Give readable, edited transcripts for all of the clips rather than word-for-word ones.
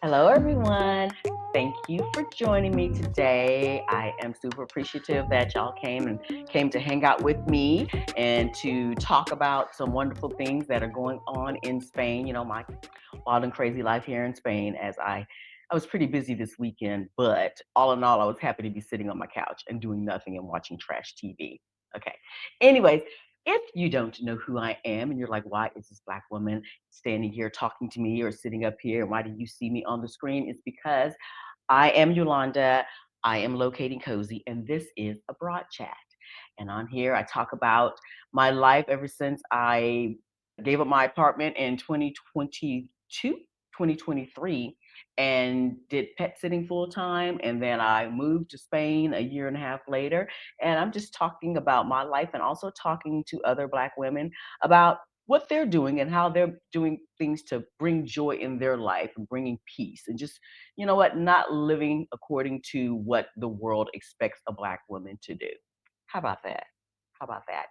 Hello, everyone. Thank you for joining me today. I am super appreciative that y'all came to hang out with me and to talk about some wonderful things that are going on in Spain. You know, my wild and crazy life here in Spain. As I was pretty busy this weekend, but all in all, I was happy to be sitting on my couch and doing nothing and watching trash TV. Okay. Anyways, if you don't know who I am and you're like, why is this Black woman standing here talking to me or sitting up here? Why do you see me on the screen? It's because I am Yolanda. I am locating cozy, and this is a broad chat. And on here, I talk about my life ever since I gave up my apartment in 2022, 2023, and did pet sitting full time. And then I moved to Spain a year and a half later. And I'm just talking about my life and also talking to other Black women about what they're doing and how they're doing things to bring joy in their life and bringing peace and just, you know what, not living according to what the world expects a Black woman to do. How about that? How about that?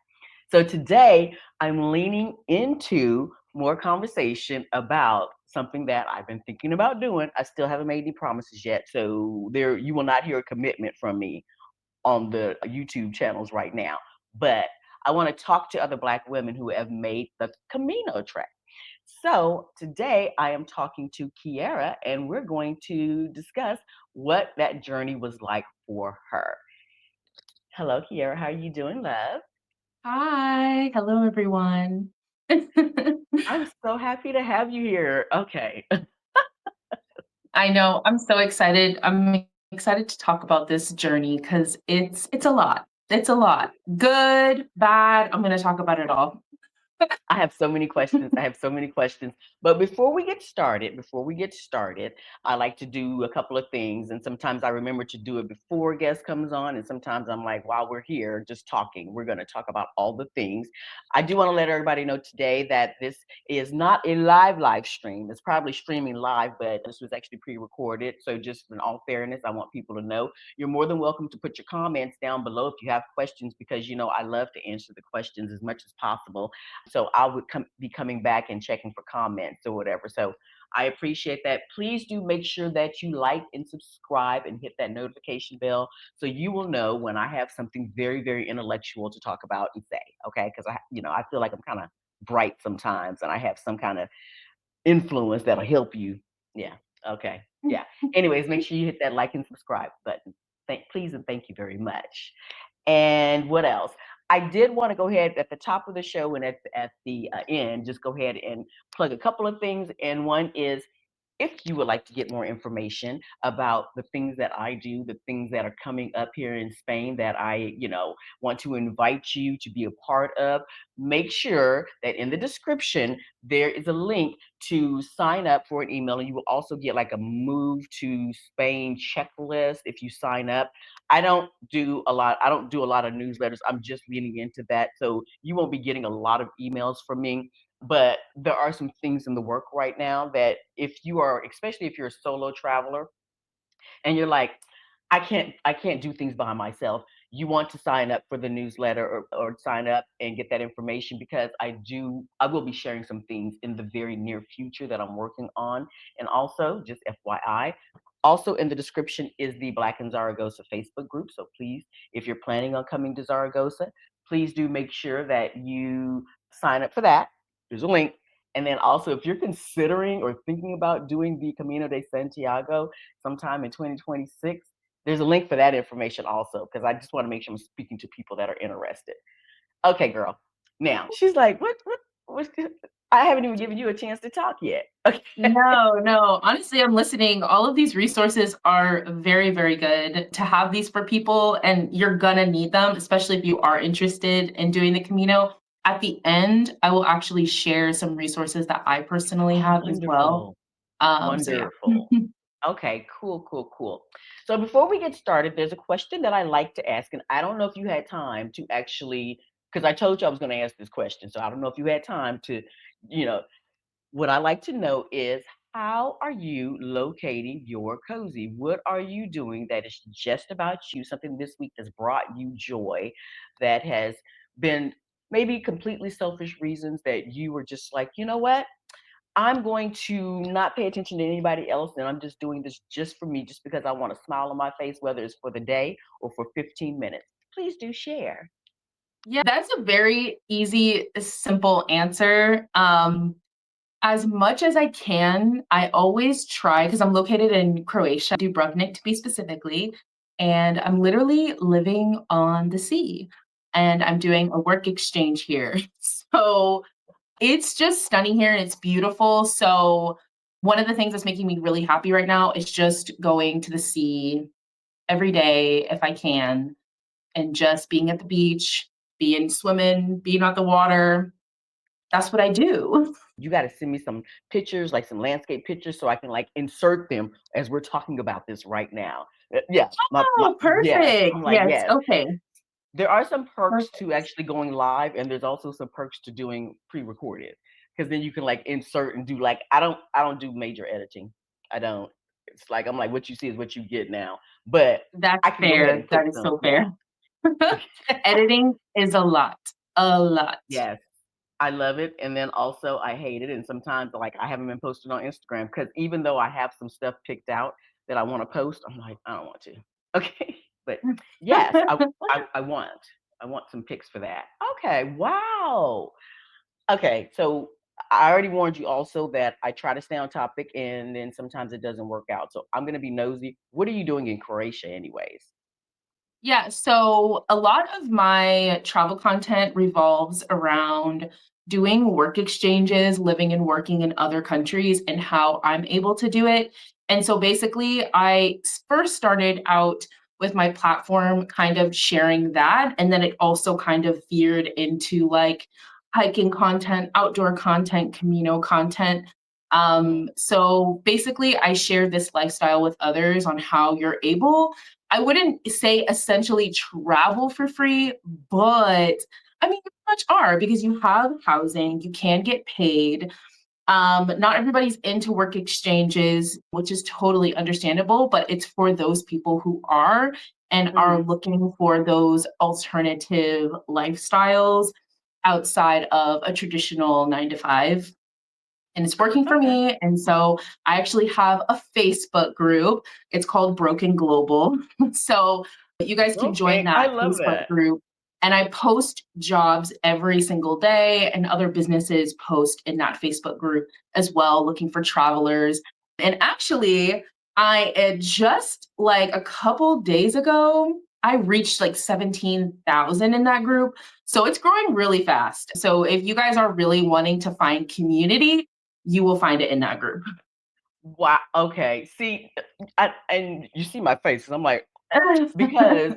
So today I'm leaning into more conversation about something that I've been thinking about doing. I still haven't made any promises yet, so there you will not hear a commitment from me on the YouTube channels right now. But I want to talk to other Black women who have made the Camino trek. So today I am talking to Kiera, and we're going to discuss what that journey was like for her. Hello, Kiera. How are you doing, love? Hi, hello everyone. I'm so happy to have you here. Okay. I know, I'm so excited. I'm excited to talk about this journey because it's a lot. It's a lot. Good, bad. I'm going to talk about it all. I have so many questions. I have so many questions. But before we get started, I like to do a couple of things. And sometimes I remember to do it before a guest comes on. And sometimes I'm like, while we're here just talking, we're going to talk about all the things. I do want to let everybody know today that this is not a live stream. It's probably streaming live, but this was actually pre-recorded. So just in all fairness, I want people to know you're more than welcome to put your comments down below if you have questions, because I love to answer the questions as much as possible. So I would be coming back and checking for comments or whatever. So I appreciate that. Please do make sure that you like and subscribe and hit that notification bell so you will know when I have something very, very intellectual to talk about and say. Okay, because I feel like I'm kind of bright sometimes, and I have some kind of influence that'll help you. Yeah. Okay. Yeah. Anyways, make sure you hit that like and subscribe button. Please and thank you very much. And what else? I did want to go ahead at the top of the show and at the end, just go ahead and plug a couple of things. And one is, if you would like to get more information about the things that I do, the things that are coming up here in Spain that I want to invite you to be a part of, make sure that in the description there is a link to sign up for an email. And you will also get like a move to Spain checklist if you sign up. I don't do a lot of newsletters. I'm just leaning into that. So you won't be getting a lot of emails from me, but there are some things in the work right now that if you are, especially if you're a solo traveler and you're like, I can't do things by myself. You want to sign up for the newsletter, or sign up and get that information, because I will be sharing some things in the very near future that I'm working on. And also, just FYI, also in the description is the Black in Zaragoza Facebook group. So please, if you're planning on coming to Zaragoza, please do make sure that you sign up for that. There's a link. And then also, if you're considering or thinking about doing the Camino de Santiago sometime in 2026, there's a link for that information also, because I just want to make sure I'm speaking to people that are interested. Okay, girl. Now she's like, what? I haven't even given you a chance to talk yet. Okay. No, no. Honestly, I'm listening. All of these resources are very, very good to have these for people, and you're gonna need them, especially if you are interested in doing the Camino. At the end, I will actually share some resources that I personally Oh, have as well. wonderful. So yeah. Wonderful. Okay, cool, cool, cool. So before we get started, there's a question that I like to ask, and I don't know if you had time to actually, because I told you I was going to ask this question. So I don't know if you had time to, you know, what I like to know is, how are you locating your cozy? What are you doing that is just about you? Something this week that's brought you joy, that has been maybe completely selfish reasons that you were just like, you know what? I'm going to not pay attention to anybody else, and I'm just doing this just for me, just because I want a smile on my face, whether it's for the day or for 15 minutes. Please do share. Yeah, that's a very easy, simple answer. As much as I can, I always try because I'm located in Croatia, Dubrovnik to be specifically, and I'm literally living on the sea, and I'm doing a work exchange here. So it's just stunning here and it's beautiful. So one of the things that's making me really happy right now is just going to the sea every day if I can and just being at the beach, being swimming, being at the water. That's what I do. You got to send me some pictures, like some landscape pictures, so I can like insert them as we're talking about this right now. Yeah, Oh, yes. perfect. I'm like, Yes. yes. Okay. There are some perks to Perfect. actually going live, and there's also some perks to doing pre-recorded, because then you can like insert and do like I don't do major editing. I don't. It's like I'm like what you see is what you get now, but That's I can go ahead fair. and put That is some. so Yeah. fair. Editing is a lot. A lot. Yes. I love it, and then also I hate it, and sometimes like I haven't been posting on Instagram because even though I have some stuff picked out that I want to post, I'm like I don't want to. Okay, but yes, I want some pics for that. Okay, wow. Okay, so I already warned you also that I try to stay on topic, and then sometimes it doesn't work out. So I'm gonna be nosy. What are you doing in Croatia, anyways? Yeah, so a lot of my travel content revolves around doing work exchanges, living and working in other countries, and how I'm able to do it. And so basically, first started out with my platform kind of sharing that. And then it also kind of veered into like hiking content, outdoor content, Camino content. Mhm. So basically, I share this lifestyle with others on how you're able. I wouldn't say essentially travel for free, but I mean, you pretty much are because you have housing, you can get paid. Not everybody's into work exchanges, which is totally understandable, but it's for those people who are and are Mhm. looking for those alternative lifestyles outside of a traditional 9 to 5 and it's working for Okay. me. And so I actually have a Facebook group. It's called Broken Global. So you guys can join Okay, I that love Facebook that. group. And I post jobs every single day, and other businesses post in that Facebook group as well, looking for travelers. And actually, I just like a couple days ago, I reached like 17,000 in that group. So it's growing really fast. So if you guys are really wanting to find community, you will find it in that group. Wow. Okay. See, and you see my face, 'cause I'm like, because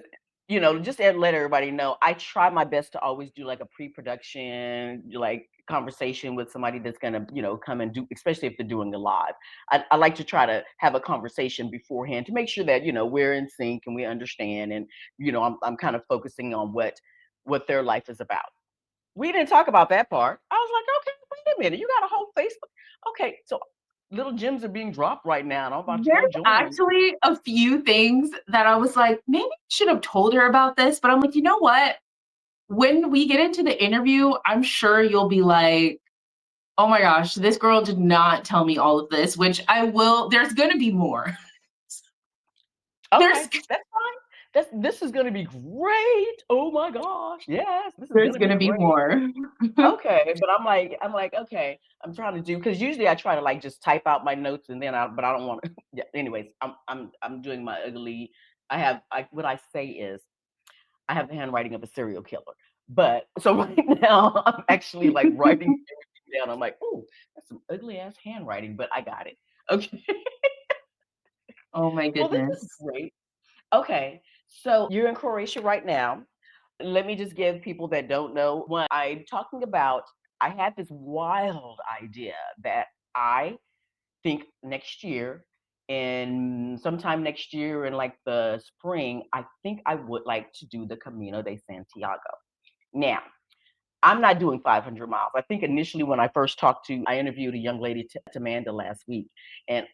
just to let everybody know, I try my best to always do like a pre-production, like conversation with somebody that's gonna, come and do, especially if they're doing a live. I like to try to have a conversation beforehand to make sure that we're in sync and we understand, and I'm kind of focusing on what their life is about. We didn't talk about that part. I was like, okay, wait a minute, you got a whole Facebook. Okay, so little gems are being dropped right now, and I'm about to There's go join. actually a few things that I was like, maybe I should have told her about this, but I'm like, you know what? When we get into the interview, I'm sure you'll be like, oh my gosh, this girl did not tell me all of this, which I will. There's going to be more. Okay, There's that's fine. This is gonna be great. Oh my gosh, yes, this is there's gonna going be to be great. more. Okay, but I'm like, okay, I'm trying to do, because usually I try to like just type out my notes, and then but I don't want to. Yeah. Anyways, I'm doing my ugly. What I say is I have the handwriting of a serial killer. But so right now I'm actually like writing everything down. I'm like, oh, that's some ugly ass handwriting, but I got it. Okay. Oh my Well, this is goodness. great. Okay. So you're in Croatia right now. Let me just give people that don't know what I'm talking about. I had this wild idea that I think next year, and sometime next year in like the spring, I think I would like to do the Camino de Santiago. Now, I'm not doing 500 miles. I think initially when I interviewed a young lady, Amanda, last week. And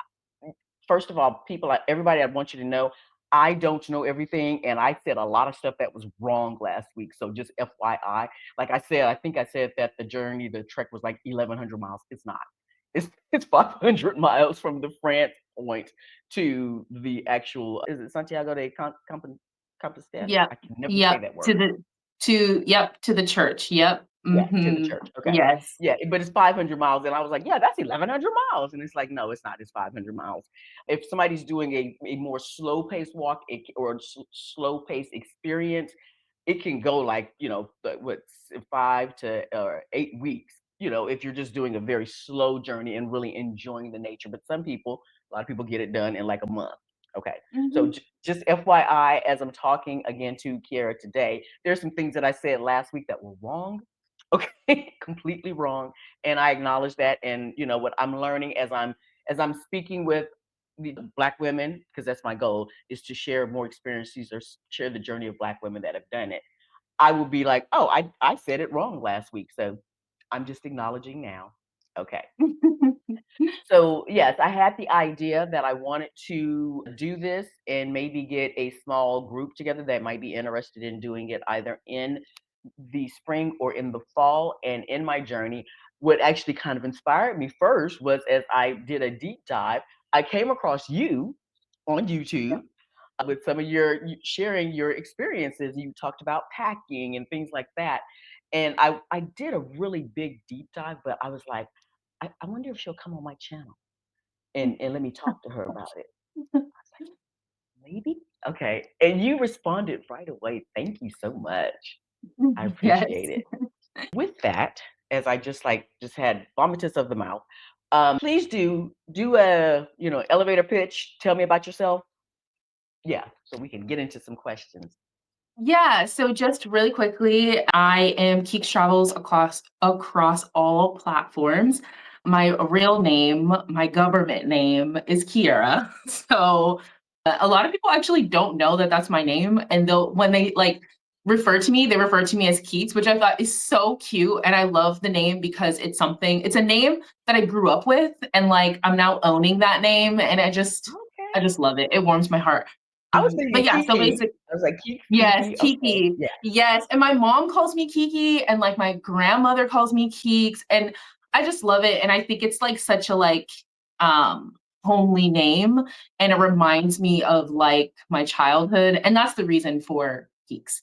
first of all, everybody, I want you to know, I don't know everything. And I said a lot of stuff that was wrong last week. So just FYI, like I said, I think I said that the trek was like 1,100 miles. It's not. It's 500 miles from the France point to the actual. Is it Santiago de Compostela? Yep. I can never say Yep. that To word. the to the church. Yep. Yeah, to the church. Okay. Yes. Yeah, but it's 500 miles. And I was like, yeah, that's 1,100 miles. And it's like, no, it's not. It's 500 miles. If somebody's doing a more slow paced walk or slow paced experience, it can go like, what, 5 to 8 weeks, if you're just doing a very slow journey and really enjoying the nature. But a lot of people get it done in like a month. Okay. So Mhm. just FYI, as I'm talking again to Kiera today, there's some things that I said last week that were wrong. Okay, completely wrong, and I acknowledge that. And what I'm learning as I'm speaking with the Black women, because that's my goal, is to share more experiences or share the journey of Black women that have done it. I will be like, oh, I said it wrong last week, so I'm just acknowledging now. Okay. So, yes, I had the idea that I wanted to do this and maybe get a small group together that might be interested in doing it either in the spring or in the fall. And in my journey, what actually kind of inspired me first was, as I did a deep dive, I came across you on YouTube with some of sharing your experiences. You talked about packing and things like that. And I did a really big deep dive, but I was like, I wonder if she'll come on my channel and let me talk to her about it. I was like, maybe? Okay. And you responded right away. Thank you so much. I appreciate Yes. it. With that, as I just had vomitus of the mouth, please do a elevator pitch. Tell me about yourself. Yeah, so we can get into some questions. Yeah, so just really quickly, I am Keeks Travels across all platforms. My real name, my government name is Kiera. So a lot of people actually don't know that that's my name, and they'll when they like refer to me, they refer to me as Keeks, which I thought is so cute, and I love the name because it's a name that I grew up with, and like I'm now owning that name, and I Okay. just love it. It warms my heart. I was But thinking yeah, so Kiki. basically. I was like, Kiki, Yes, Kiki. Okay. Kiki. Yeah. Yes, and my mom calls me Kiki, and, like, my grandmother calls me Keeks, and I just love it, and I think it's, like, such a, like, um, homely name, and it reminds me of, like, my childhood, and that's the reason for Keeks.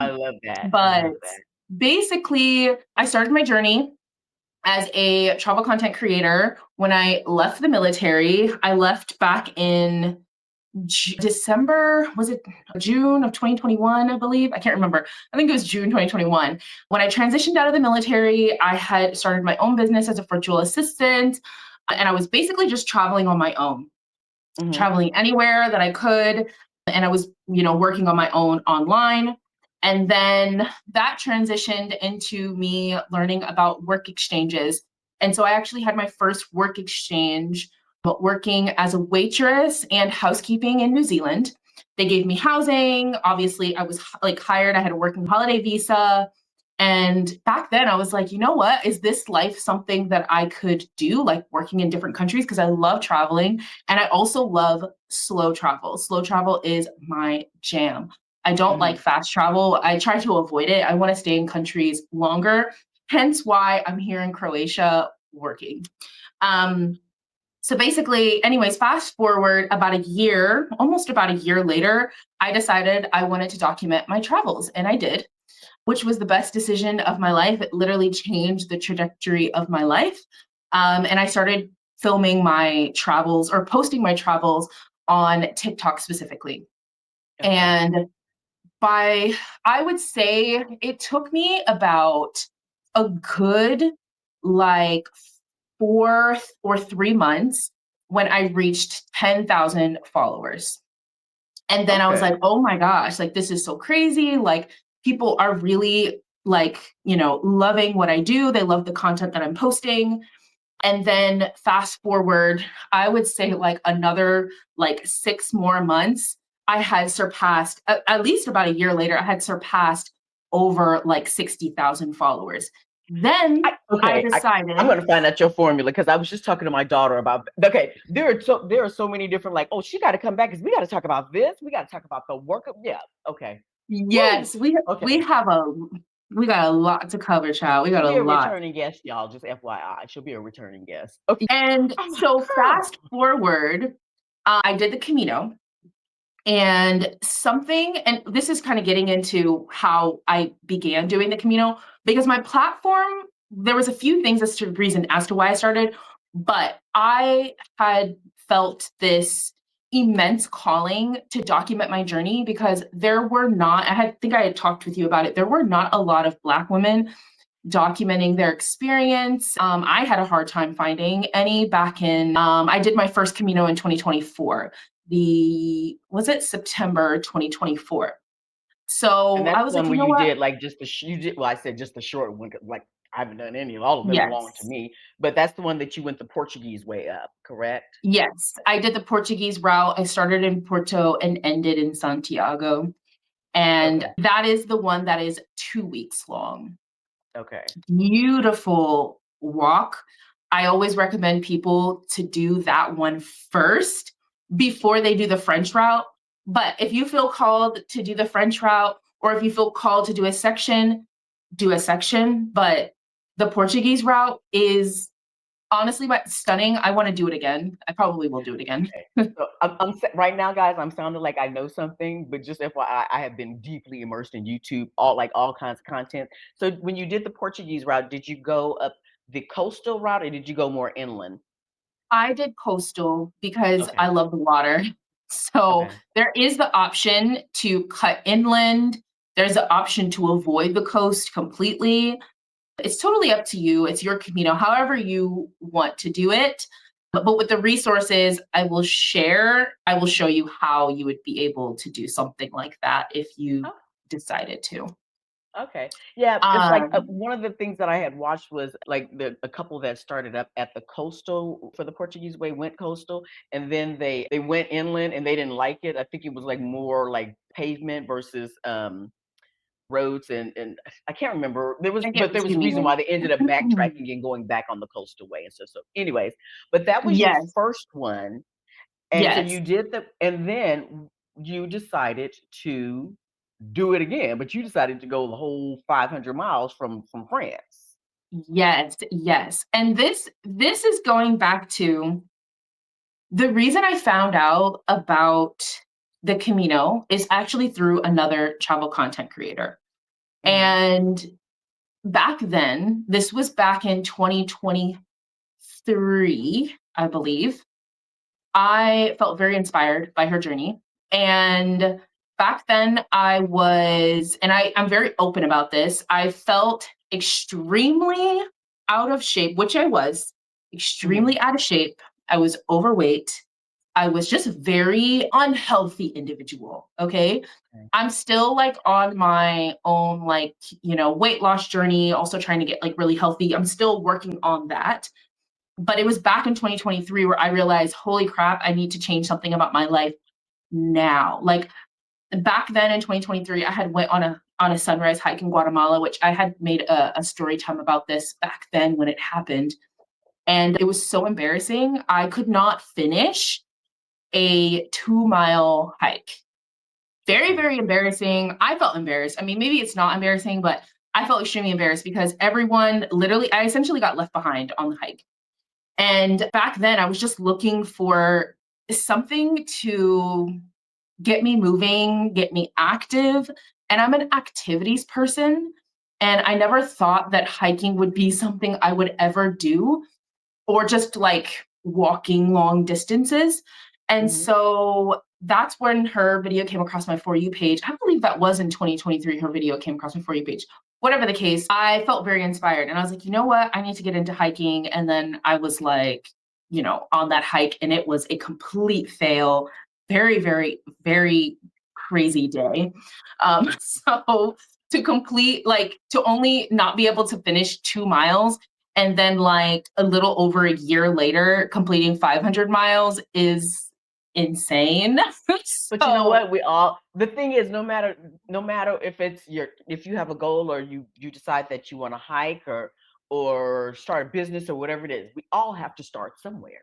I love that. I But, love that. basically, I started my journey as a travel content creator when I left the military. I left back in December, was it June of 2021, I believe? I can't remember. I think it was June 2021. When I transitioned out of the military, I had started my own business as a virtual assistant, and I was basically just traveling on my own, Hmm. traveling anywhere that I could. And I was, working on my own online. And then that transitioned into me learning about work exchanges. And so I actually had my first work exchange, but working as a waitress and housekeeping in New Zealand. They gave me housing. Obviously, I was like hired. I had a working holiday visa. And back then I was like, you know what? Is this life something that I could do, like working in different countries? Because I love traveling and I also love slow travel. Slow travel is my jam. I don't like Hmm. fast travel. I try to avoid it. I want to stay in countries longer, hence why I'm here in Croatia working. Um, so basically, anyways, fast forward about a year, almost about a year later, I decided I wanted to document my travels, and I did, which was the best decision of my life. It literally changed the trajectory of my life. And I started filming my travels or posting my travels on TikTok specifically. Okay. And by, I would say it took me about a good like 4 or 3 months when I reached 10,000 followers. And then I was Okay. like, "Oh my gosh, like this is so crazy. Like people are really like, loving what I do. They love the content that I'm posting." And then fast forward, I would say like another like 6 more months, I had surpassed at least about a year later, I had surpassed over like 60,000 followers. Then I Okay, I'm decided. gonna find out your formula because I was just talking to my daughter about. Okay, there are so many different, like, oh, she got to come back because we got to talk about this. We got to talk about the work. Yeah. Okay. Woo. Yes, we Okay. have a We got a lot to cover, child. We got She'll a be a lot. returning guest, y'all. Just FYI, she'll be a returning guest. Okay. And I'm like, so girl. fast forward, I did the Camino. And something, and this is kind of getting into how I began doing the Camino, because my platform, there was a few things as to reason as to why I started, but I had felt this immense calling to document my journey because there were not, think I had talked with you about it. There were not a lot of Black women documenting their experience. I had a hard time finding any back in, I did my first Camino in 2024. Was it September 2024? And So that's I was one like, you where know you what? did like just you did, well, I said just the short one, 'cause, like, I haven't done any, all of them belong to Yes. me, but that's the one that you went the Portuguese way up, correct? Yes. I did the Portuguese route. I started in Porto and ended in Santiago. And Okay. that is the one that is 2 weeks long. Okay. Beautiful walk. I always recommend people to do that one first before they do the French route. But if you feel called to do the French route, or if you feel called to do a section, do a section. But the Portuguese route is honestly stunning. I want to do it again. I probably will do it again. Okay. So right now, guys, I'm sounding like I know something, but just FYI, I have been deeply immersed in YouTube, all kinds of content. So when you did the Portuguese route, did you go up the coastal route or did you go more inland? I did coastal because Okay. I love the water. So Okay. there is the option to cut inland. There's the option to avoid the coast completely. It's totally up to you. It's your Camino, however you want to do it. But with the resources I will share, I will show you how you would be able to do something like that if you decided to. Okay. Yeah, it's like, Um, one of the things that I had watched was, like, a couple that started up at the coastal for the Portuguese way went coastal, and then they went inland and they didn't like it. I think it was, like, more like pavement versus, roads and I can't remember. I get But there what was you a reason mean. why they ended up backtracking and going back on the coastal way and stuff. So anyways, but that was your Yes, first one, and so yes. you did and then you decided to do it again, but you decided to go the whole 500 miles from France. Yes, yes. And this is going back to the reason I found out about the Camino is actually through another travel content creator. Mhm. And back then, this was back in 2023, I believe. I felt very inspired by her journey. And back then, I'm very open about this. I felt extremely out of shape, which I was Mhm. extremely out of shape. I was overweight. I was just very unhealthy individual. Okay. Okay. I'm still like on my own, like, weight loss journey, also trying to get like really healthy. I'm still working on that, but it was back in 2023 where I realized, holy crap, I need to change something about my life now. Like back then in 2023, I had went on a sunrise hike in Guatemala, which I had made a story time about this back then when it happened. And it was so embarrassing. I could not finish a 2-mile hike. Very, Okay. very embarrassing. I felt embarrassed. I mean, maybe it's not embarrassing, but I felt extremely embarrassed because everyone literally, I essentially got left behind on the hike. And back then, I was just looking for something to get me moving, get me active. And I'm an activities person. And I never thought that hiking would be something I would ever do, or just like walking long distances. And Mhm. so that's when her video came across my For You page. I believe that was in 2023, her video came across my For You page. Whatever the case, I felt very inspired. And I was like, you know what? I need to get into hiking. And then I was like, on that hike, and it was a complete fail. Very, very, very crazy day. So to only not be able to finish 2 miles and then like a little over a year later completing 500 miles is insane. But you know So what? The thing is, no matter if you have a goal or you decide that you want to hike or start a business or whatever it is, we all have to start somewhere.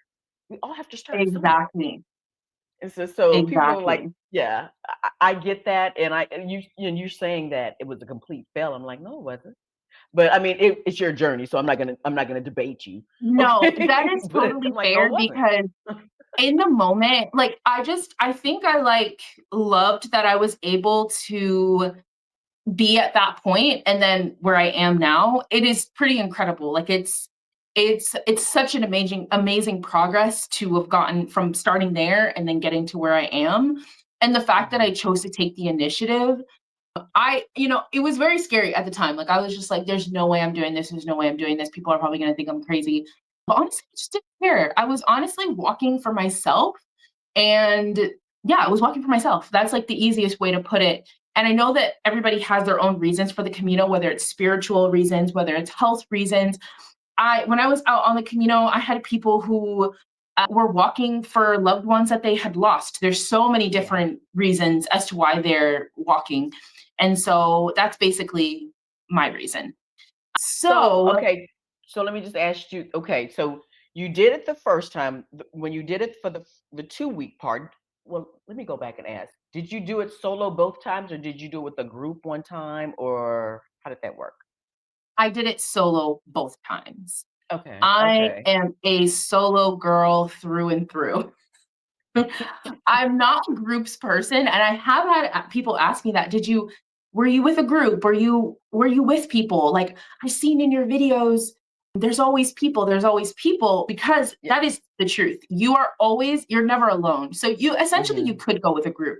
We all have to start somewhere. exactly, And so people are like, Exactly. yeah, I get that, and you're saying that it was a complete fail. I'm like, no, it wasn't. But I mean, it's your journey, so I'm not gonna debate you, No, that okay? is But I'm totally like, no, it fair wasn't. because in the moment, like, I think I, like, loved that I was able to be at that point and then where I am now. It is pretty incredible. Like, it's such an amazing progress to have gotten from starting there and then getting to where I am, and the fact that I Mhm. chose to take the initiative, it was very scary at the time. Like, I was just like, there's no way I'm doing this. There's no way I'm doing this. People are probably going to think I'm crazy. But honestly, I just didn't care. I was honestly walking for myself. And yeah, I was walking for myself. That's like the easiest way to put it. And I know that everybody has their own reasons for the Camino, whether it's spiritual reasons, whether it's health reasons. When I was out on the Camino, I had people who were walking for loved ones that they had lost. There's so many Yeah. different reasons as to why they're walking, and so that's basically my reason. So, So okay, so let me just ask you, okay, so you did it the first time, when you did it for the 2-week part. Well, let me go back and ask. Did you do it solo both times, or did you do it with a group one time, or how did that work? I did it solo both times. Okay, I okay. am a solo girl through and through. I'm not a groups person, and I have had people ask me that. Were you with a group? Were you with people? Like, I've seen in your videos, there's always people, because Yeah. that is the truth. You're never alone. So you Mhm. could go with a group,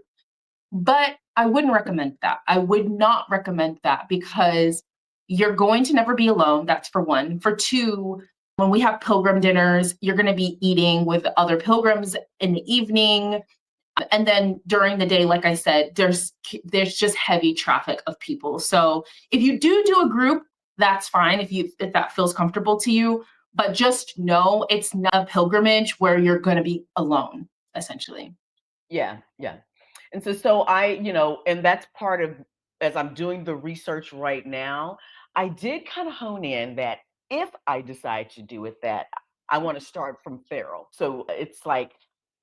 but I wouldn't recommend that. I would not recommend that because you're going to never be alone. That's for one. For two, when we have pilgrim dinners, you're going to be eating with other pilgrims in the evening. And then during the day, like I said, there's just heavy traffic of people. So if you do a group, that's fine if that feels comfortable to you. But just know it's not a pilgrimage where you're going to be alone, essentially. Yeah, yeah. And so and that's part of, as I'm doing the research right now, I did kind of hone in that if I decide to do it, that I want to start from Farrell. So it's like,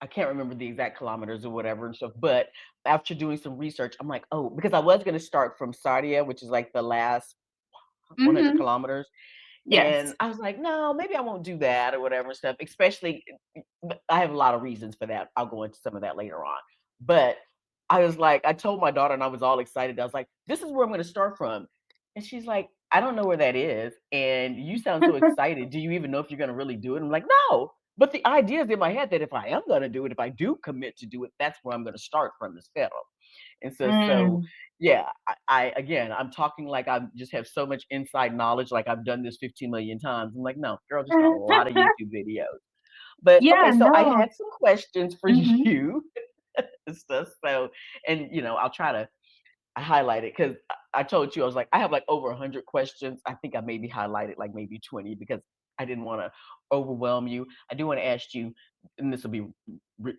I can't remember the exact kilometers or whatever and stuff, but after doing some research, I'm like, oh, because I was going to start from Sardia, which is like the last 100 Hmm. kilometers. And Yes. I was like, no, maybe I won't do that or whatever and stuff. Especially, I have a lot of reasons for that. I'll go into some of that later on. But I was like, I told my daughter, and I was all excited. I was like, this is where I'm going to start from. And she's like, I don't know where that is. And you sound so excited. Do you even know if you're going to really do it? I'm like, no. But the idea is in my head that if I am going to do it, if I do commit to do it, that's where I'm going to start from, this federal. And so Mm. yeah, I again, I'm talking like I just have so much inside knowledge, like I've done this 15 million times. I'm like, no, girl, just a lot of YouTube videos. But Yeah, okay, so I no. had some questions for Mhm. you and stuff. So, and I'll try to highlight it because I told you I was like, I have like over 100 questions. I think I maybe highlighted like maybe 20 because I didn't want to overwhelm you. I do want to ask you, and this will be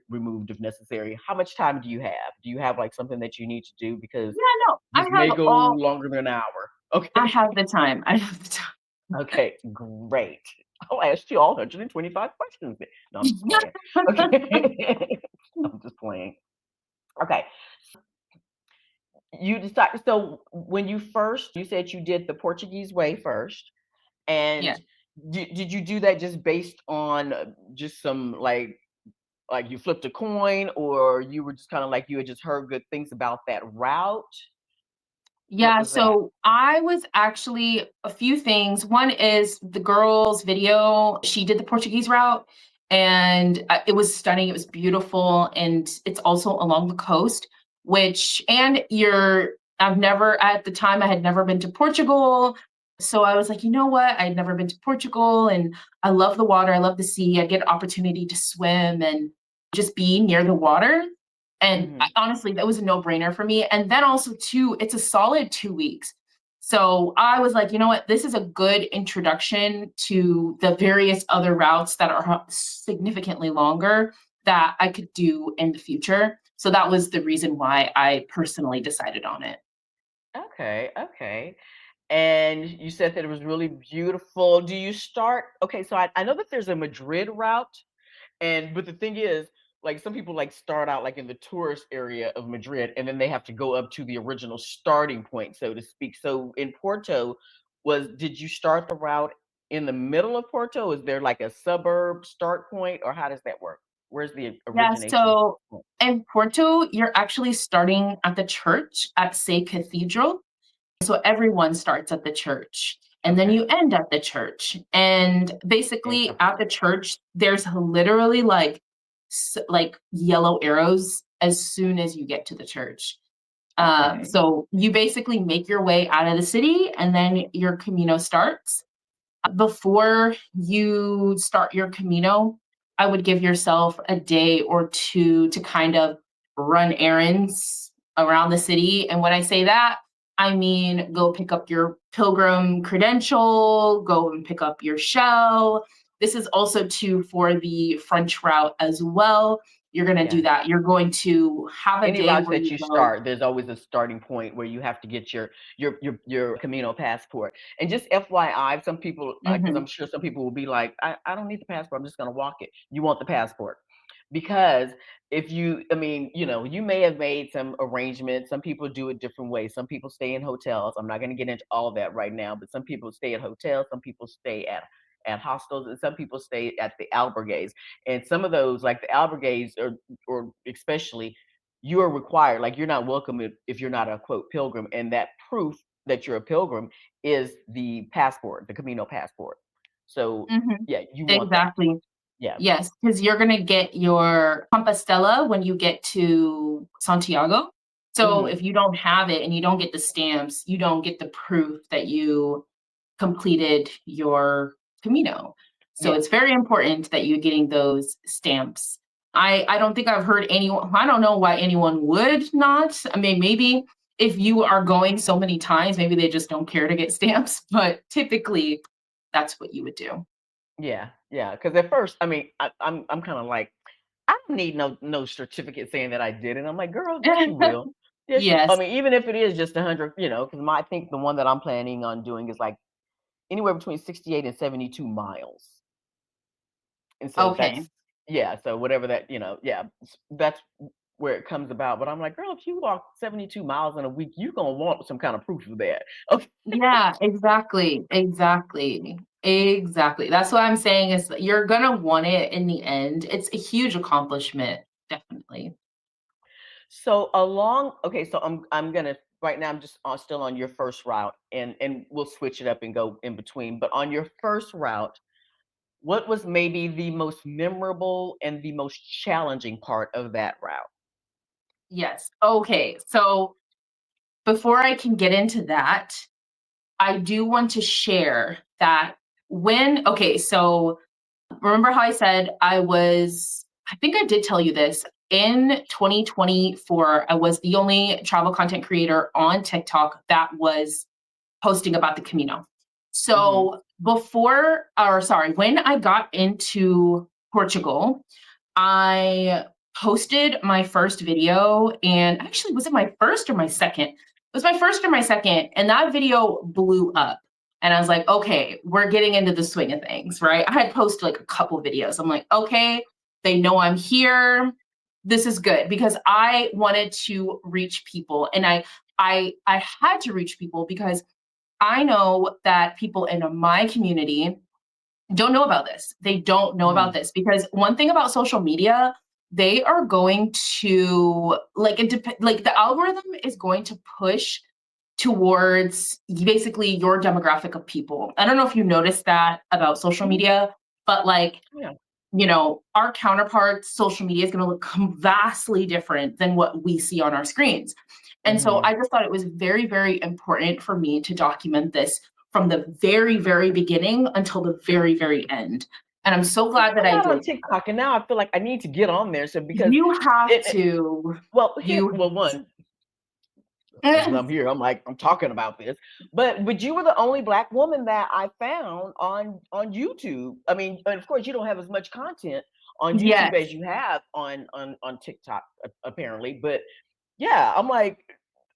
removed if necessary. How much time do you have? Do you have like something that you need to do? Because Yeah, no. this may go longer than an hour. I Okay. have the time. I have the time. Okay, great. I'll ask you all 125 questions then. No, I'm just playing. Okay. I'm just playing. Okay. You decide, so when you first, you said you did the Portuguese way first, Yeah. and did you do that just based on just some like you flipped a coin, or you were just kind of like you had just heard good things about that route? What Yeah, was that? so I was actually a few things. One is the girl's video. She did the Portuguese route, and it was stunning. It was beautiful, and it's also along the coast. I've never at the time I had never been to Portugal, so I was like, you know what? I'd never been to Portugal, and I love the water. I love the sea. I get an opportunity to swim and just be near the water. And Hmm. honestly, that was a no-brainer for me. And then also too, it's a solid 2 weeks. So I was like, you know what? This is a good introduction to the various other routes that are significantly longer that I could do in the future. So that was the reason why I personally decided on it. Okay, okay. And you said that it was really beautiful. Do you start? Okay, so I know that there's a Madrid route, but the thing is, like some people like start out like in the tourist area of Madrid and then they have to go up to the original starting point, so to speak. So in Porto, did you start the route in the middle of Porto? Is there like a suburb start point, or how does that work? Where's the Yeah, origination so point? in Porto, you're actually starting at the church at Say Cathedral. So everyone starts at the church and then Okay. you end at the church. And basically at the Interesting. church, there's literally like yellow arrows as soon as you get to the church. Okay. So you basically make your way out of the city and then your Camino starts. Before you start your Camino, I would give yourself a day or two to kind of run errands around the city. And when I say that, I mean go pick up your pilgrim credential, go and pick up your shell. This is also too for the French route as well. You're going to do Yeah. that. You're going to have a Any day routes where that you you go, start, there's always a starting point where you have to get your Camino passport. And just FYI, some people, because mhm, I'm sure some people will be like, I don't need the passport. I'm just going to walk it. You want the passport because if you, I mean, you may have made some arrangements. Some people do it different ways. Some people stay in hotels. I'm not going to get into all that right now, but some people stay at hotels. Some people stay at hostels, and some people stay at the albergues. And some of those, like the albergues, or especially, you are required, like you're not welcome if you're not a quote pilgrim, and that proof that you're a pilgrim is the passport, the Camino passport. So mhm, yeah, you want that. exactly. Yeah. Yes, because you're gonna get your Compostela when you get to Santiago. So Hmm. if you don't have it and you don't get the stamps, you don't get the proof that you completed your Camino. So Yeah. it's very important that you're getting those stamps. I don't think I've heard anyone, I don't know why anyone would not. I mean, maybe if you are going so many times, maybe they just don't care to get stamps, but typically that's what you would do. Yeah. Yeah. Because at first, I mean, I'm kind of like, I don't need no certificate saying that I did it. I'm like, girl, yes, you will. Yes, I Yes. mean, even if it is just 100, because I think the one that I'm planning on doing is like anywhere between 68 and 72 miles. And so Okay. that's, yeah, so whatever that, yeah, that's where it comes about. But I'm like, girl, if you walk 72 miles in a week, you're gonna want some kind of proof of that. Okay. Yeah, exactly, exactly, exactly. That's what I'm saying is that you're gonna want it in the end. It's a huge accomplishment, definitely. Okay, so I'm gonna right now I'm just still on your first route, and we'll switch it up and go in between. But on your first route, what was maybe the most memorable and the most challenging part of that route? Yes. Okay, so before I can get into that, I do want to share that so remember how I said I think I did tell you this. In 2024, I was the only travel content creator on TikTok that was posting about the Camino. Hmm. So when I got into Portugal, I posted my first video, and actually, was it my first or my second? It was my first or my second, and that video blew up. And I was like, okay, we're getting into the swing of things, right? I had posted like a couple videos. I'm like, okay, they know I'm here. This is good because I wanted to reach people, and I had to reach people because I know that people in my community don't know about this. They don't know about Hmm. this because one thing about social media, they are going to like the algorithm is going to push towards basically your demographic of people. I don't know if you noticed that about social Hmm. media, but like Yeah. our counterparts, social media is going to look vastly different than what we see on our screens. And so Hmm. I just thought it was very, very important for me to document this from the very, very beginning until the very, very end. And I'm so glad that I'm I not on did. TikTok, and now I feel like I need to get on there. So because You have it to, well, here, you, well, one, since I'm here, I'm like I'm talking about this. But you were the only black woman that I found on YouTube. I mean, and of course, you don't have as much content on YouTube yes, as you have on TikTok, apparently. But yeah, I'm like,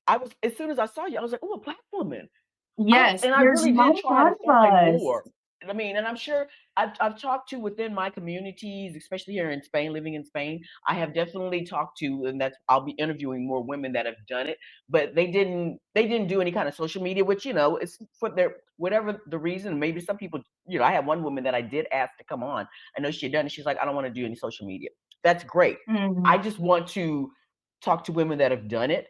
I was as soon as I saw you, I was like, oh, a black woman. yes, And I there's really not did a try lot to of find us. more. I mean, and I'm sure I've talked to within my communities, especially here in Spain, living in Spain. I have definitely talked to, and that's I'll be interviewing more women that have done it, but they didn't do any kind of social media, which it's for their whatever the reason. Maybe some people, I had one woman that I did ask to come on. I know she had done it. She's like, I don't want to do any social media. That's great. I Mhm. just want to talk to women that have done it,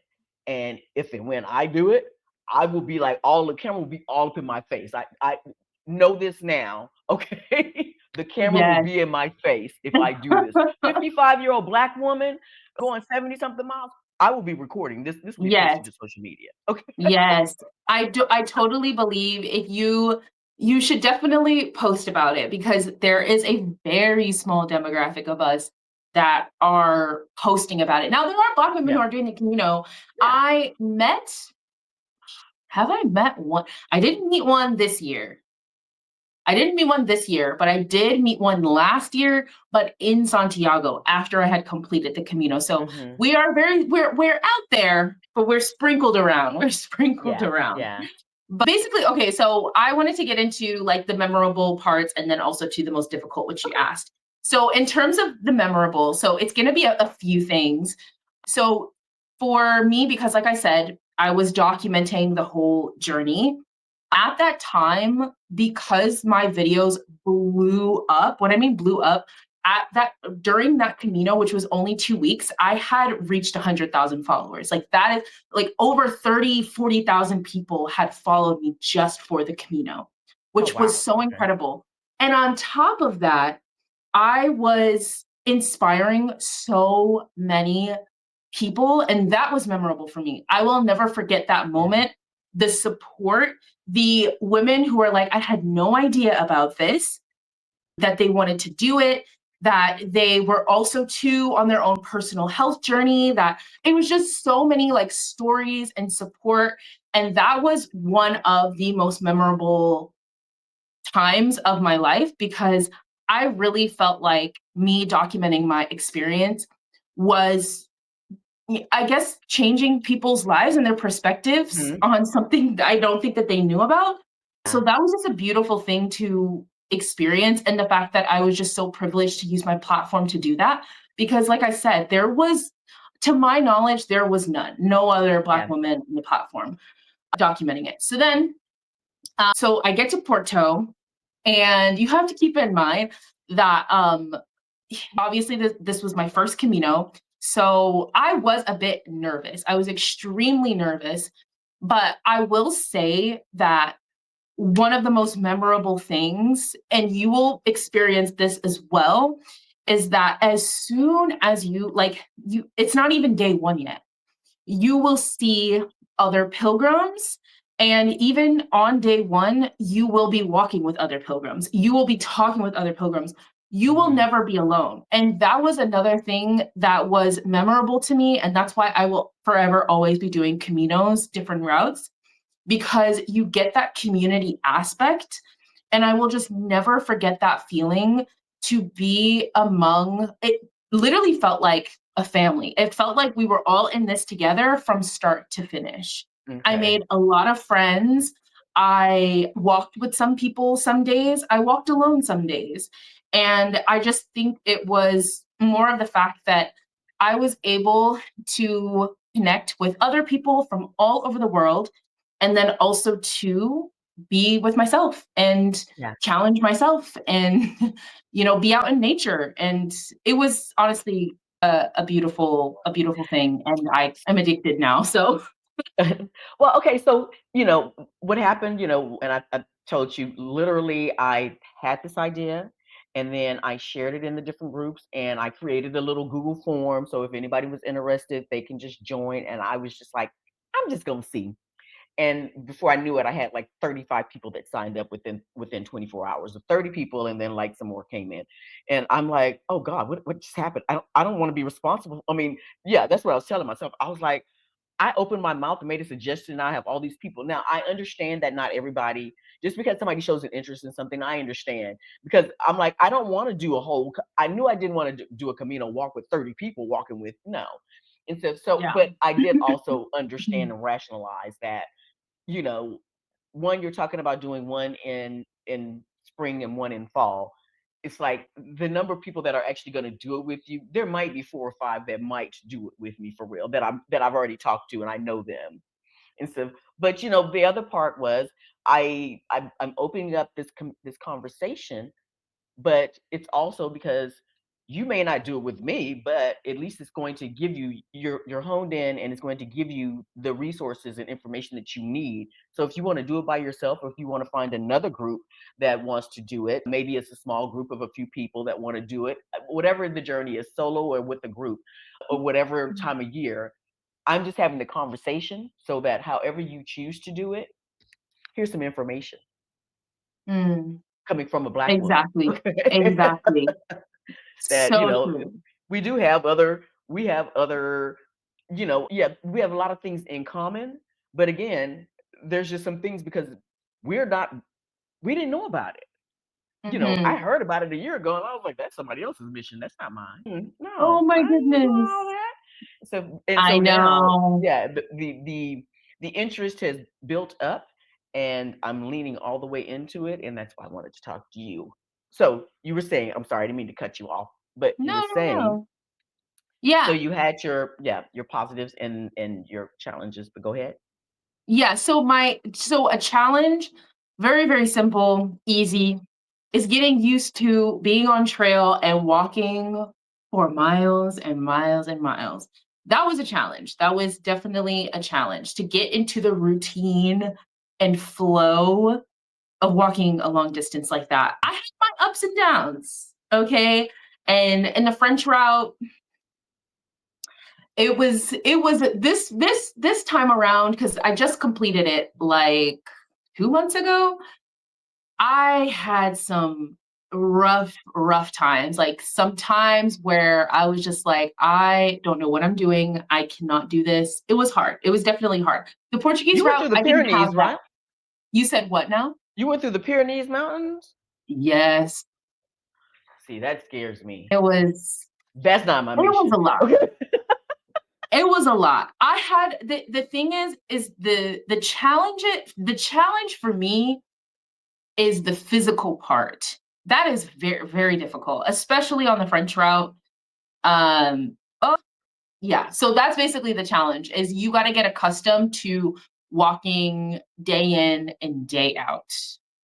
and if and when I do it, I will be like all the camera will be all up in my face. I know this now, okay? The camera will Yes. be in my face if I do this. 55-year-old black woman going 70 something miles. I will be recording this. This will be posted Yes. to social media. Okay. Yes. I totally believe if you should definitely post about it because there is a very small demographic of us that are posting about it. Now there are Black women who Yeah. are doing the Camino. Yeah. I met have I met one? I didn't meet one this year. I didn't meet one this year, but I did meet one last year, but in Santiago after I had completed the Camino. So Hmm. we're out there, but we're sprinkled around. We're sprinkled Yeah. around. Yeah. But basically, okay, so I wanted to get into like the memorable parts and then also to the most difficult, which you Okay. asked. So in terms of the memorable, so it's gonna be a few things. So for me, because like I said, I was documenting the whole journey at that time, because my videos blew up, what I mean blew up, at that during that Camino, which was only 2 weeks, I had reached 100,000 followers. Like that is like over 30, 40,000 people had followed me just for the Camino, Oh which was wow. so Okay. incredible. And on top of that, I was inspiring so many people, and that was memorable for me. I will never forget that Yeah. moment, the support, the women who were like, I had no idea about this, that they wanted to do it, that they were also too on their own personal health journey, that it was just so many like stories and support. And that was one of the most memorable times of my life because I really felt like me documenting my experience was, I guess, changing people's lives and their perspectives Hmm. on something that I don't think that they knew about. So Yeah. that was just a beautiful thing to experience. And the fact that I was just so privileged to use my platform to do that. Because, like I said, there was, to my knowledge, there was none, no other Black Yeah. woman in the platform documenting it. So then, so I get to Porto, and you have to keep in mind that obviously this was my first Camino. So I was a bit nervous. I was extremely nervous. But I will say that one of the most memorable things, and you will experience this as well, is that as soon as it's not even day one yet, you will see other pilgrims. And even on day one, you will be walking with other pilgrims. You will be talking with other pilgrims. You will Hmm. never be alone. And that was another thing that was memorable to me. And that's why I will forever always be doing Caminos, different routes, because you get that community aspect. And I will just never forget that feeling to be among it. Literally felt like a family. It felt like we were all in this together from start to finish. I Okay. made a lot of friends. I walked with some people some days. I walked alone some days. And I just think it was more of the fact that I was able to connect with other people from all over the world, and then also to be with myself and Yeah. challenge myself and be out in nature. And it was honestly a beautiful thing, and I am addicted now. So Well, okay, so what happened, and I told you literally I had this idea and then I shared it in the different groups and I created a little Google form. So if anybody was interested, they can just join. And I was just like, I'm just gonna see. And before I knew it, I had like 35 people that signed up within 24 hours of 30 people, and then like some more came in. And I'm like, oh God, what just happened? I don't want to be responsible. I mean, yeah, that's what I was telling myself. I was like, I opened my mouth and made a suggestion. I have all these people. Now, I understand that not everybody, just because somebody shows an interest in something, I understand. Because I'm like, I don't want to do a whole, I knew I didn't want to do a Camino walk with 30 people walking with, no. And so, yeah. but I did also understand and rationalize that, you know, one, you're talking about doing one in spring and one in fall. It's like the number of people that are actually going to do it with you. There might be 4 or 5 that might do it with me for real that I've already talked to and I know them. And so, but the other part was I'm opening up this conversation, but it's also because you may not do it with me, but at least it's going to give you you're honed in, and it's going to give you the resources and information that you need. So if you want to do it by yourself, or if you want to find another group that wants to do it, maybe it's a small group of a few people that want to do it, whatever the journey is, solo or with a group, or whatever time of year. I'm just having the conversation so that however you choose to do it, here's some information Mm, coming from a Black woman. exactly. Okay. Exactly. That So true. we do have other, yeah, we have a lot of things in common, but again, there's just some things because we're not we didn't know about it. I Mhm. heard about it a year ago and I was like, that's somebody else's mission, that's not mine. Oh No, my I ain't doing all goodness. that. So I now, know. yeah, the interest has built up, and I'm leaning all the way into it, and that's why I wanted to talk to you. So you were saying, I'm sorry, I didn't mean to cut you off, but you No, were no, saying, no. so Yeah. you had your positives and your challenges, but go ahead. Yeah, so a challenge, very, very simple, easy, is getting used to being on trail and walking for miles and miles and miles. That was a challenge. That was definitely a challenge to get into the routine and flow of walking a long distance like that. I had my ups and downs, okay? And in the French route, it was this time around because I just completed it like 2 months ago. I had some rough times, like some times where I was just like, I don't know what I'm doing. I cannot do this. It was hard. It was definitely hard. The Portuguese You went route, through the I didn't have Pyrenees, that. right? You said what now? You went through the Pyrenees Mountains? Yes. See, that scares me. It was That's not my it was a mission. lot. Okay. It was a lot. I had the thing is the challenge for me is the physical part. That is very, very difficult, especially on the French route. Oh, yeah. So that's basically the challenge is you got to get accustomed to walking day in and day out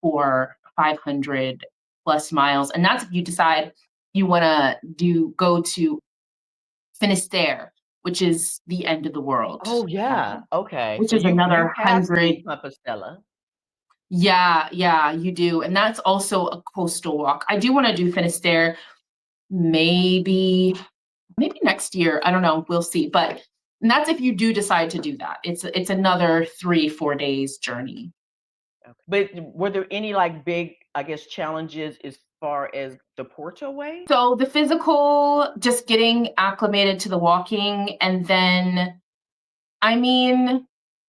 for 500 plus miles. And that's if you decide you want to go to Finisterre, which is the end of the world, Oh yeah. Okay. which So is you another passed through 100. Compostela. Yeah, yeah, you do. And that's also a coastal walk. I do want to do Finisterre maybe next year. I don't know. We'll see. But and that's if you do decide to do that. It's another 3-4 days journey. Okay. But were there any like big, I guess, challenges as far as the Porto way? So the physical, just getting acclimated to the walking, and then I mean,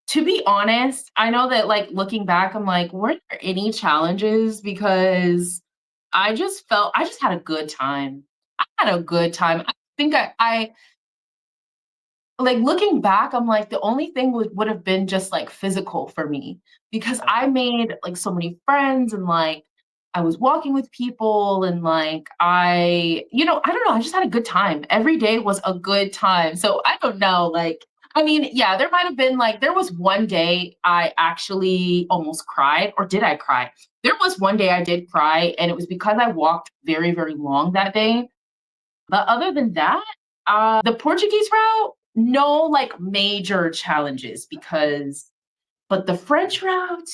to be honest, I know that like looking back, I'm like, were there any challenges? Because I just had a good time. I had a good time. I think I like looking back, I'm like, the only thing would have been just like physical for me because I Okay. made like so many friends and like I was walking with people and like I don't know, I just had a good time. Every day was a good time. So I don't know, like, I mean, yeah, there might have been like, there was one day I actually almost cried, or did I cry? There was one day I did cry, and it was because I walked very, very long that day. But other than that, the Portuguese route, no like major challenges but the French route,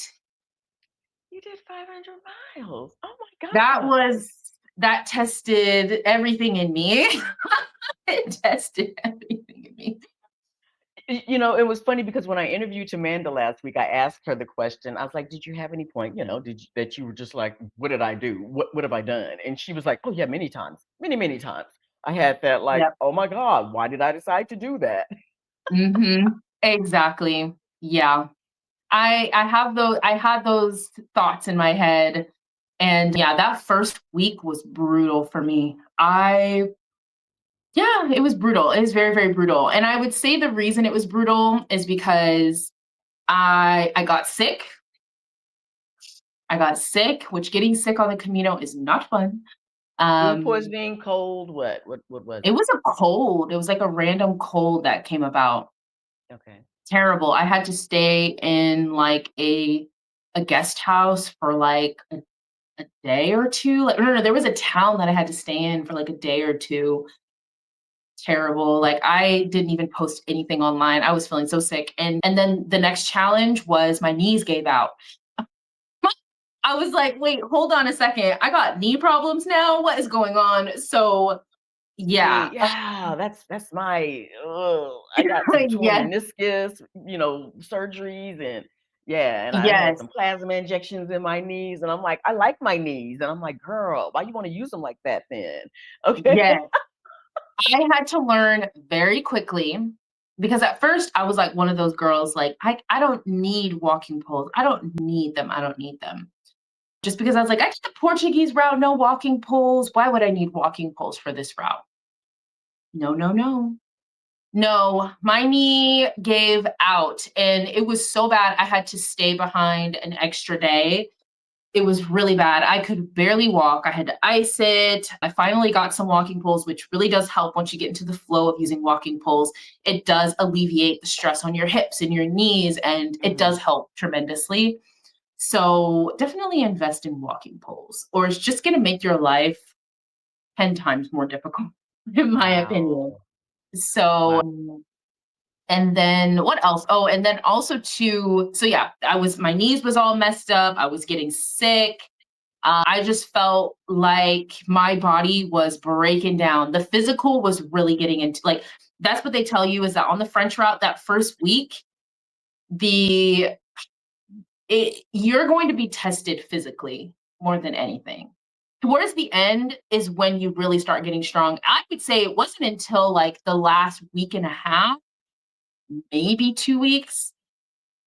You did 500 miles. Oh my that God. was that tested everything in me. It tested everything in me. It was funny because when I interviewed Amanda last week, I asked her the question. I was like, "Did you have any point, that you were just like, what did I do? What have I done?" And she was like, "Oh yeah, many times, many many times." I had that like, Yep. "Oh my God, why did I decide to do that?" Exactly. Yeah. I had those thoughts in my head. And yeah, that first week was brutal for me. Yeah, it was brutal. It was very, very brutal. And I would say the reason it was brutal is because I got sick. I got sick, which getting sick on the Camino is not fun. Food Um, poisoning, cold, what was it it? was a cold. It was like a random cold that came about. Okay. Terrible. I had to stay in like a guest house for like a day or two. Like, no, there was a town that I had to stay in for like a day or two. Terrible. Like I didn't even post anything online. I was feeling so sick. And then the next challenge was my knees gave out. I was like, wait, hold on a second. I got knee problems now. What is going on? So See, yeah. yeah, that's my I got some torn Yes. meniscus, surgeries and yeah, and I had Yes. some plasma injections in my knees, and I'm like, I like my knees, and I'm like, girl, why you want to use them like that then? Okay. Yes. I had to learn very quickly because at first I was like one of those girls, like, I don't need walking poles. I don't need them. I don't need them. Just because I was like, I did the Portuguese route, no walking poles. Why would I need walking poles for this route? No, no, no. No, my knee gave out and it was so bad. I had to stay behind an extra day. It was really bad. I could barely walk. I had to ice it. I finally got some walking poles, which really does help once you get into the flow of using walking poles. It does alleviate the stress on your hips and your knees, and it Hmm. does help tremendously. So definitely invest in walking poles, or it's just going to make your life 10 times more difficult, in my opinion. Wow. So, Wow. and then what else? Oh, and then also too, so yeah, my knees was all messed up. I was getting sick. I just felt like my body was breaking down. The physical was really getting into like that's what they tell you is that on the French route that first week, the you're going to be tested physically more than anything. Towards the end is when you really start getting strong. I would say it wasn't until like the last week and a half, maybe 2 weeks,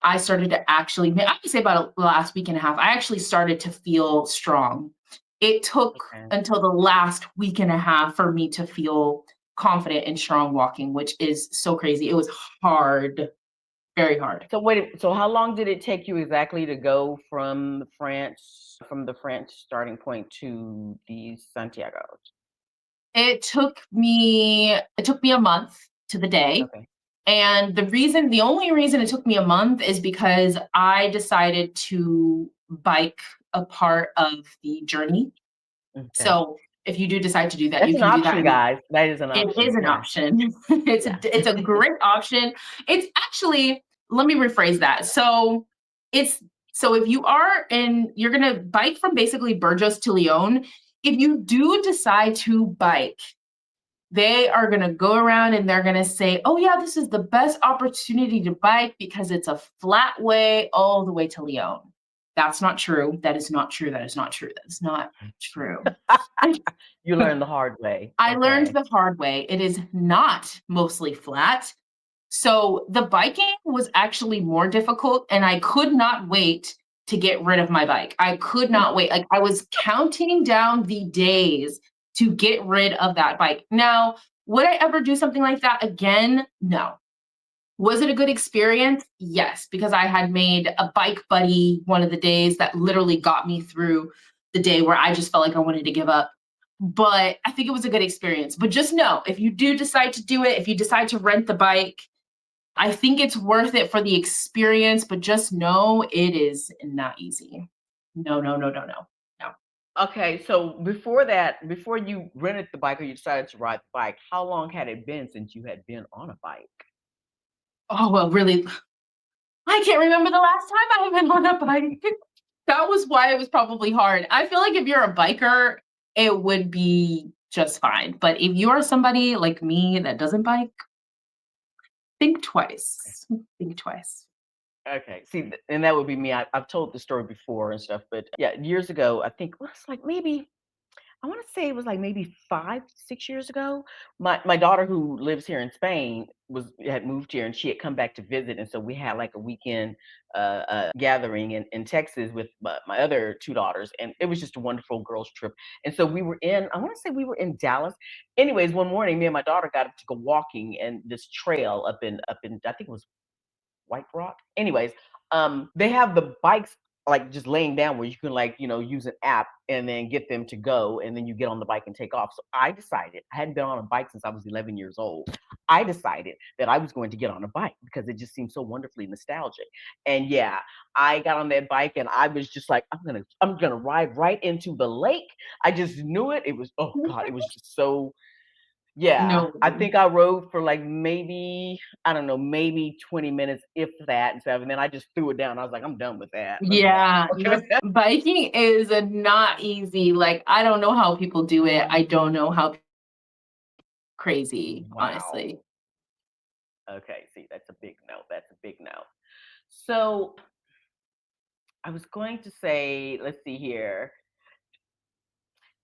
I started to actually, I would say about the last week and a half, I actually started to feel strong. It took Okay. until the last week and a half for me to feel confident and strong walking, which is so crazy. It was hard, very hard. So wait, so how long did it take you exactly to go from the French starting point to the Santiago? It took me a month to the day. Okay. And the only reason it took me a month is because I decided to bike a part of the journey. Okay. So if you do decide to do that, That's you an can do that. option, guys. That is an It option. is an Yeah. option. It's a Yeah. it's a great option. It's actually, let me rephrase that. It's so if you're gonna bike from basically Burgos to Lyon, if you do decide to bike, they are gonna go around and they're gonna say, "Oh yeah, this is the best opportunity to bike because it's a flat way all the way to Lyon." That's not true. That is not true. That is not true. That is not true. You learn the hard way. I learned Okay. the hard way. It is not mostly flat. So the biking was actually more difficult, and I could not wait to get rid of my bike. I could not wait. Like I was counting down the days to get rid of that bike. Now, would I ever do something like that again? No. Was it a good experience? Yes, because I had made a bike buddy one of the days that literally got me through the day where I just felt like I wanted to give up. But I think it was a good experience. But just know if you do decide to do it, if you decide to rent the bike, I think it's worth it for the experience. But just know it is not easy. No, no, no, no, no, no. Okay. So before that, before you rented the bike or you decided to ride the bike, how long had it been since you had been on a bike? Oh, well, really, I can't remember the last time I've been on a bike. That was why it was probably hard. I feel like if you're a biker, it would be just fine. But if you are somebody like me that doesn't bike, think twice. Think twice. Okay. See, and that would be me. I've told the story before and stuff, but yeah, years ago, I think well, it's like maybe I want to say it was like maybe 5, 6 years ago. My daughter who lives here in Spain had moved here and she had come back to visit, and so we had like a weekend gathering in Texas with my other two daughters, and it was just a wonderful girls trip. And so we were in I want to say we were in Dallas. Anyways, one morning, me and my daughter got up to go walking and this trail up in I think it was White Rock. Anyways, they have the bikes. like just laying down where you can like use an app and then get them to go, and then you get on the bike and take off. So I decided, I hadn't been on a bike since I was 11 years old. I decided that I was going to get on a bike because it just seemed so wonderfully nostalgic. And yeah, I got on that bike and I was just like, I'm gonna ride right into the lake. I just knew it. It was, oh god, it was just so, yeah, No. I think I rode for like maybe, I don't know, maybe 20 minutes, if that, and stuff. And then I just threw it down. I was like, I'm done with that. Let's Yeah, go. no, biking is not easy. Like, I don't know how people do it. I don't know how crazy, Wow. honestly. Okay, see, that's a big no. That's a big no. So I was going to say, let's see here.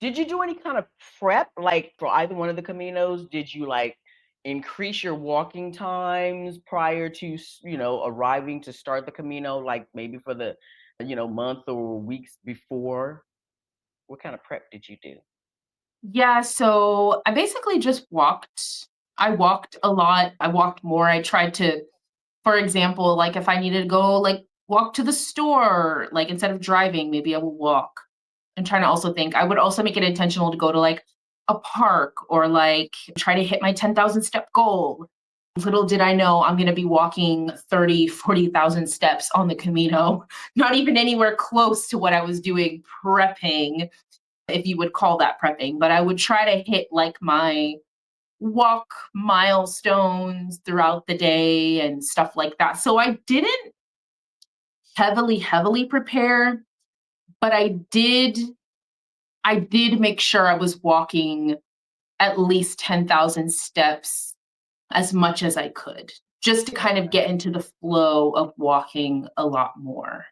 Did you do any kind of prep, like for either one of the Caminos? Did you like increase your walking times prior to, arriving to start the Camino, like maybe for the, month or weeks before? What kind of prep did you do? Yeah, so I basically just walked. I walked a lot. I walked more. I tried to, for example, like if I needed to go like walk to the store, like instead of driving, maybe I will walk. And trying to also think, I would also make it intentional to go to like a park or like try to hit my 10,000 step goal. Little did I know I'm going to be walking 30, 40,000 steps on the Camino, not even anywhere close to what I was doing prepping, if you would call that prepping. But I would try to hit like my walk milestones throughout the day and stuff like that. So I didn't heavily prepare, but I did make sure I was walking at least 10,000 steps as much as I could, just to kind of Okay. get into the flow of walking a lot more.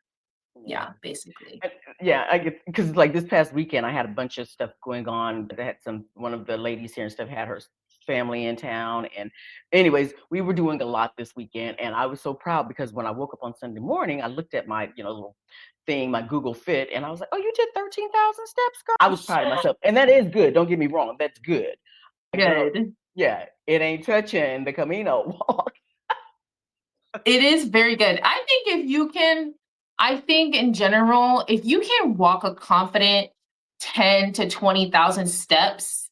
Yeah. Yeah, basically. And yeah, I get, because like this past weekend, I had a bunch of stuff going on. I had one of the ladies here and stuff had her family in town, and anyways, we were doing a lot this weekend, and I was so proud because when I woke up on Sunday morning, I looked at my little thing, my Google Fit, and I was like, "Oh, you did 13,000 steps, girl." I was proud of myself, and that is good. Don't get me wrong, that's good. Like, girl, Good. yeah, it ain't touching the Camino walk. It is very good. I think in general, if you can walk a confident 10 to 20,000 steps,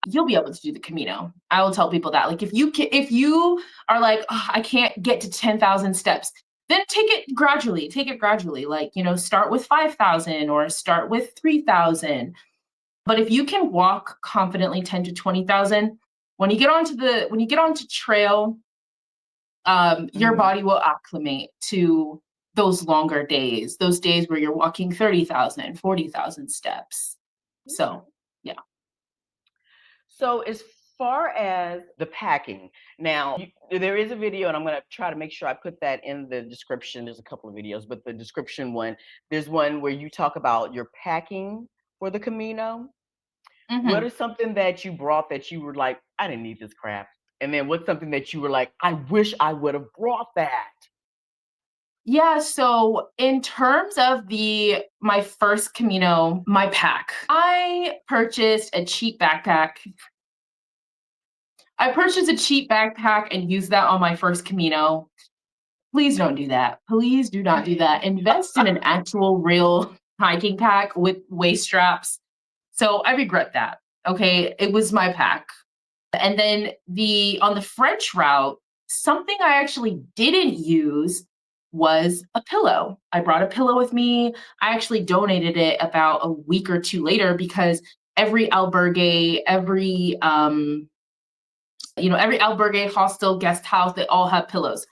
you'll be able to do the Camino. I will tell people that. Like if you are like, "Oh, I can't get to 10,000 steps," then take it gradually. Take it gradually. Like, start with 5,000 or start with 3,000. But if you can walk confidently 10 to 20,000, when you get onto trail, your Mhm. body will acclimate to those longer days, those days where you're walking 30,000, 40,000 steps. Okay. So, yeah. So as far as the packing, now there is a video, and I'm going to try to make sure I put that in the description. There's a couple of videos, but the description one, there's one where you talk about your packing for the Camino. What Mhm. is something that you brought that you were like, I didn't need this crap? And then what's something that you were like, I wish I would have brought that? Yeah, so in terms of the my first Camino, my pack, I purchased a cheap backpack. I purchased a cheap backpack and used that on my first Camino. Please don't do that. Please do not do that. Invest in an actual real hiking pack with waist straps. So I regret that. Okay, it was my pack. And then the on the French route, something I actually didn't use was a pillow. I brought a pillow with me. I actually donated it about a week or two later because every albergue, every albergue, hostel, guest house, they all have pillows.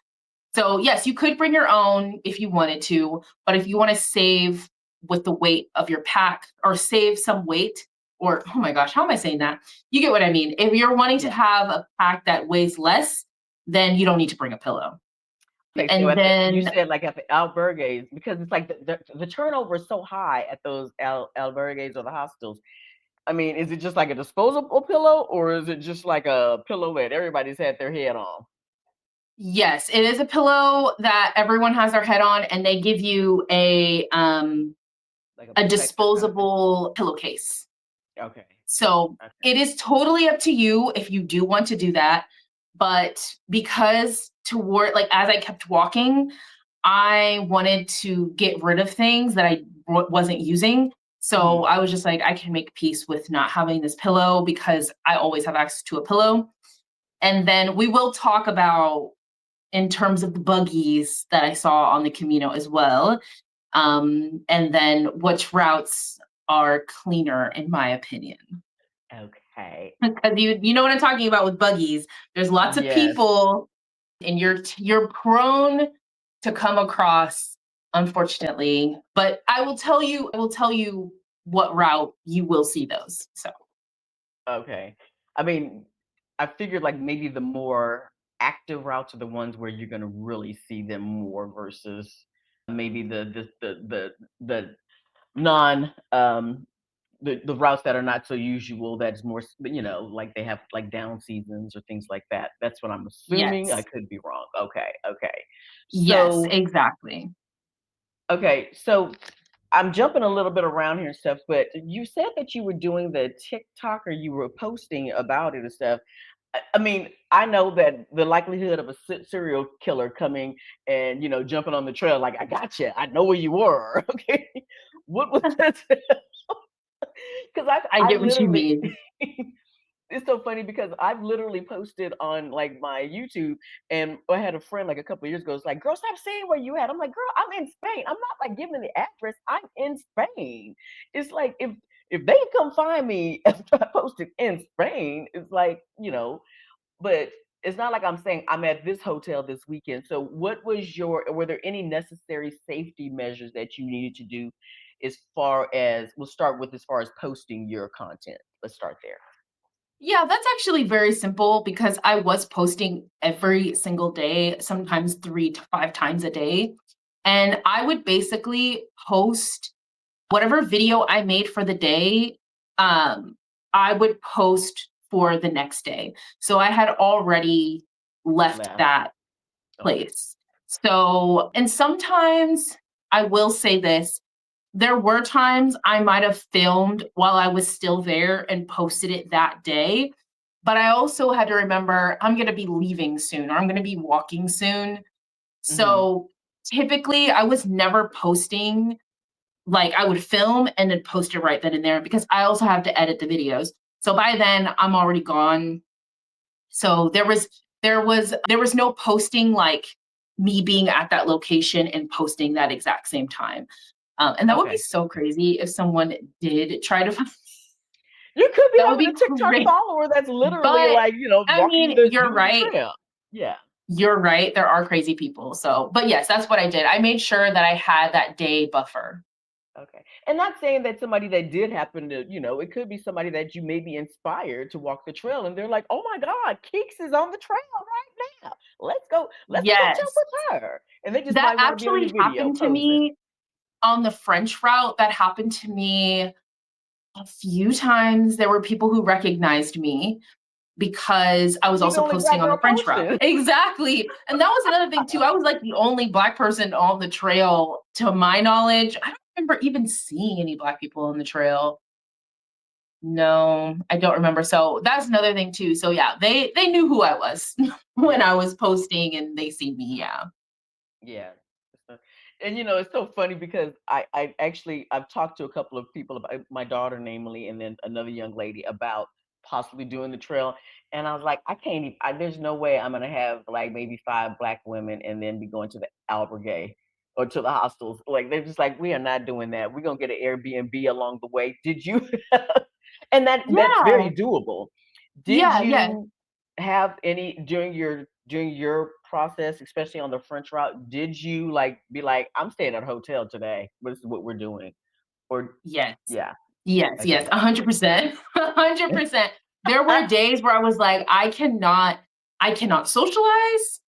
So yes, you could bring your own if you wanted to, but if you want to save with the weight of your pack or save some weight, or oh my gosh, how am I saying that? You get what I mean. If you're wanting to Yeah. have a pack that weighs less, then you don't need to bring a pillow. Okay, so And you then said like at the albergues, because it's like the turnover is so high at those albergues or the hostels. I mean, is it just like a disposable pillow, or is it just like a pillow that everybody's had their head on? yes, it is a pillow that everyone has their head on, and they give you Like a a protector kind of thing? disposable pillowcase. Okay. So Okay. it is totally up to you if you do want to do that. But because toward like as I kept walking, I wanted to get rid of things that I wasn't using. So Mhm. I was just like, I can make peace with not having this pillow because I always have access to a pillow. And then we will talk about in terms of the buggies that I saw on the Camino as well. And then which routes are cleaner, in my opinion. Okay. Because you know what I'm talking about with buggies. There's lots of Yes. people, and you're prone to come across, unfortunately. But I will tell you what route you will see those. So Okay. I mean, I figured like maybe the more active routes are the ones where you're gonna really see them more versus maybe the non the routes that are not so usual that's more like they have like down seasons or things like that. That's what I'm assuming. I yes, could be wrong. Okay. yes, So exactly. so I'm jumping a little bit around here and stuff, but you said that you were doing the TikTok or you were posting about it and stuff. I mean, I know that the likelihood of a serial killer coming and jumping on the trail, like I got you, I know where you were. Okay, what was that? Because I I get what you literally, mean. it's so funny because I've literally posted on like my YouTube, and I had a friend like a couple of years ago. It's like, girl, stop saying where you at. I'm like, girl, I'm in Spain. I'm not like giving the address. I'm in Spain. It's like if they come find me after I posted in Spain, it's like but it's not like I'm saying I'm at this hotel this weekend. So what was were there any necessary safety measures that you needed to do as far as we'll start with as far as posting your content? Let's start there. Yeah, that's actually very simple because I was posting every single day, sometimes 3 to 5 times a day. And I would basically post whatever video I made for the day, I would post for the next day. So I had already left Left. that Okay. place. So, and sometimes I will say this, there were times I might have filmed while I was still there and posted it that day. But I also had to remember I'm going to be leaving soon or I'm going to be walking soon. Mhm. So typically I was never posting, like I would film and then post it right then and there because I also have to edit the videos. So by then I'm already gone. So there was no posting like me being at that location and posting that exact same time. And that would be Okay. so crazy if someone did try to. You could be That would having be a TikTok great. follower that's literally But like, I walking you mean, the you're doing the right. trail. Yeah. You're right. There are crazy people. So, but yes, that's what I did. I made sure that I had that day buffer. Okay. And not saying that somebody that did happen to, it could be somebody that you may be inspired to walk the trail and they're like, "Oh my God, Keeks is on the trail right now. Let's go jump Yes. with her." And they just That might want to be on your actually video happened to posing. me on the French route. That happened to me a few times. There were people who recognized me because I was You the also only posting black on the girl French route. posting. Exactly. And that was another thing too. I was like the only black person on the trail to my knowledge. I don't remember even seeing any black people on the trail. No, I don't remember. So that's another thing too. So yeah, they knew who I was when Yeah. I was posting and they see me. Yeah. Yeah. So- And it's so funny because I've talked to a couple of people about my daughter, namely, and then another young lady about possibly doing the trail. And I was like, I can't even, there's no way I'm gonna have like maybe 5 black women and then be going to the albergue or to the hostels. Like they're just like, we are not doing that. We're gonna get an Airbnb along the way. Did you and that's Yeah. very doable. Did Yeah. Yeah. you have any during your process, especially on the French route, did you like be like, I'm staying at a hotel today. This is what we're doing. Or Yes. yeah, Yes, yes, okay. 100%. 100%. There were days where I was like, I cannot socialize.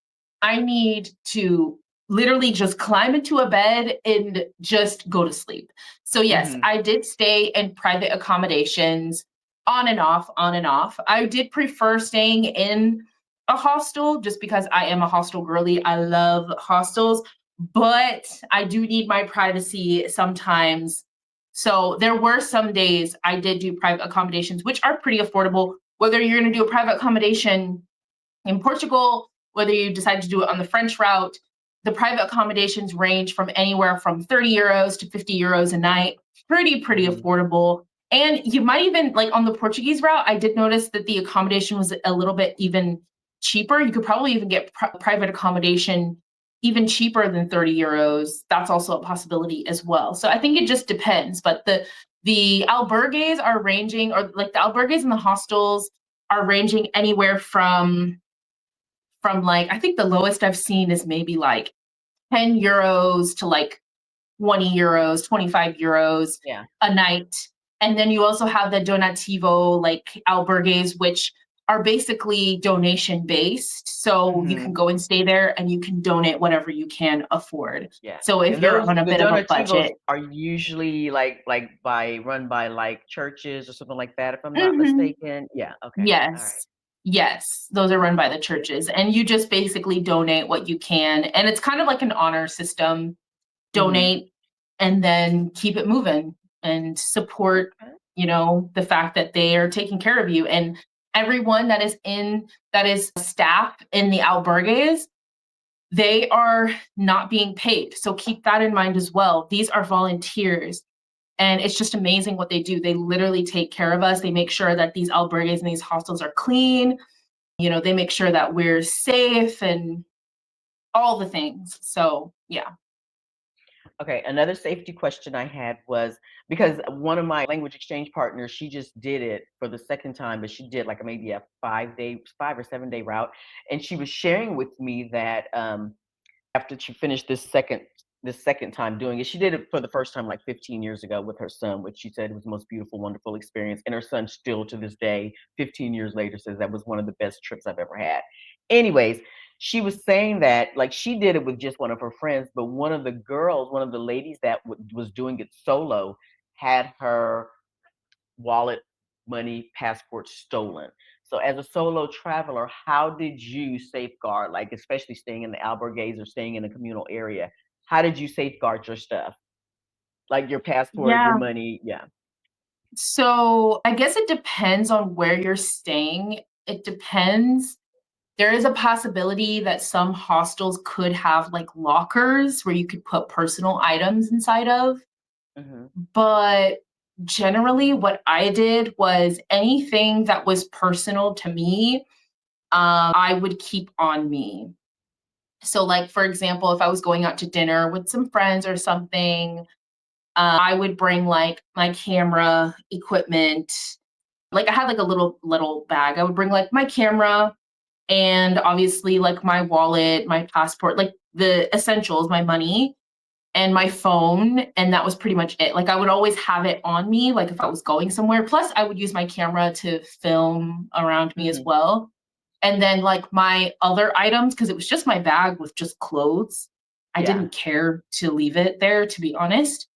I need to literally just climb into a bed and just go to sleep. So yes, Hmm. I did stay in private accommodations on and off, on and off. I did prefer staying in a hostel just because I am a hostel girly. I love hostels, but I do need my privacy sometimes. So there were some days I did do private accommodations, which are pretty affordable. Whether you're going to do a private accommodation in Portugal, whether you decide to do it on the French route, The private accommodations range from anywhere from 30 euros to 50 euros a night. Pretty Hmm. affordable. And you might even, like on the Portuguese route, I did notice that the accommodation was a little bit even cheaper. You could probably even get private accommodation even cheaper than 30 euros. That's also a possibility as well. So I think it just depends. But the albergues are ranging, or like the albergues and the hostels are ranging anywhere from like, I think the lowest I've seen is maybe like 10 euros to like 20 euros, 25 euros Yeah. a night. And then you also have the donativo, like albergues, which are basically donation based. So you can Hmm. go and stay there and you can donate whatever you can afford. Yeah. So if And you're those on a the bit of a donativos budget, are usually like by run by like churches or something like that, if I'm not mhm, mistaken. Yeah. Okay. All right. yes. Yes, those are run by the Okay. churches. And you just basically donate what you can. And it's kind of like an honor system. Hmm. Donate and then keep it moving and support, Okay. the fact that they are taking care of you. And everyone that is staff in the albergues, they are not being paid. So keep that in mind as well. These are volunteers. And it's just amazing what they do. They literally take care of us. They make sure that these albergues and these hostels are clean. They make sure that we're safe and all the things. So, yeah. Okay, another safety question I had was because one of my language exchange partners, she just did it for the second time, but she did like maybe a 5 day, 5 or 7 day route. And she was sharing with me that after she finished this second time doing it, she did it for the first time like 15 years ago with her son, which she said was the most beautiful, wonderful experience. And her son still to this day, 15 years later, says that was one of the best trips I've ever had. Anyways, she was saying that like she did it with just one of her friends, but one of the girls, one of the ladies that was doing it solo, had her wallet, money, passport stolen. So as a solo traveler, how did you safeguard, like especially staying in the albergues or staying in a communal area? How did you safeguard your stuff? Like your passport, your Yeah. money? Yeah. So I guess it depends on where you're staying. It depends. There is a possibility that some hostels could have like lockers where you could put personal items inside of. Hmm. But generally, what I did was anything that was personal to me, I would keep on me. So, like, for example, if I was going out to dinner with some friends or something, I would bring like my camera equipment. Like I had like a little bag. I would bring like my camera and obviously like my wallet, my passport, like the essentials, my money and my phone, and that was pretty much it. Like I would always have it on me like if I was going somewhere. Plus I would use my camera to film around me as Hmm. well. And then like my other items, because it was just my bag with just clothes. I Yeah. didn't care to leave it there, to be honest.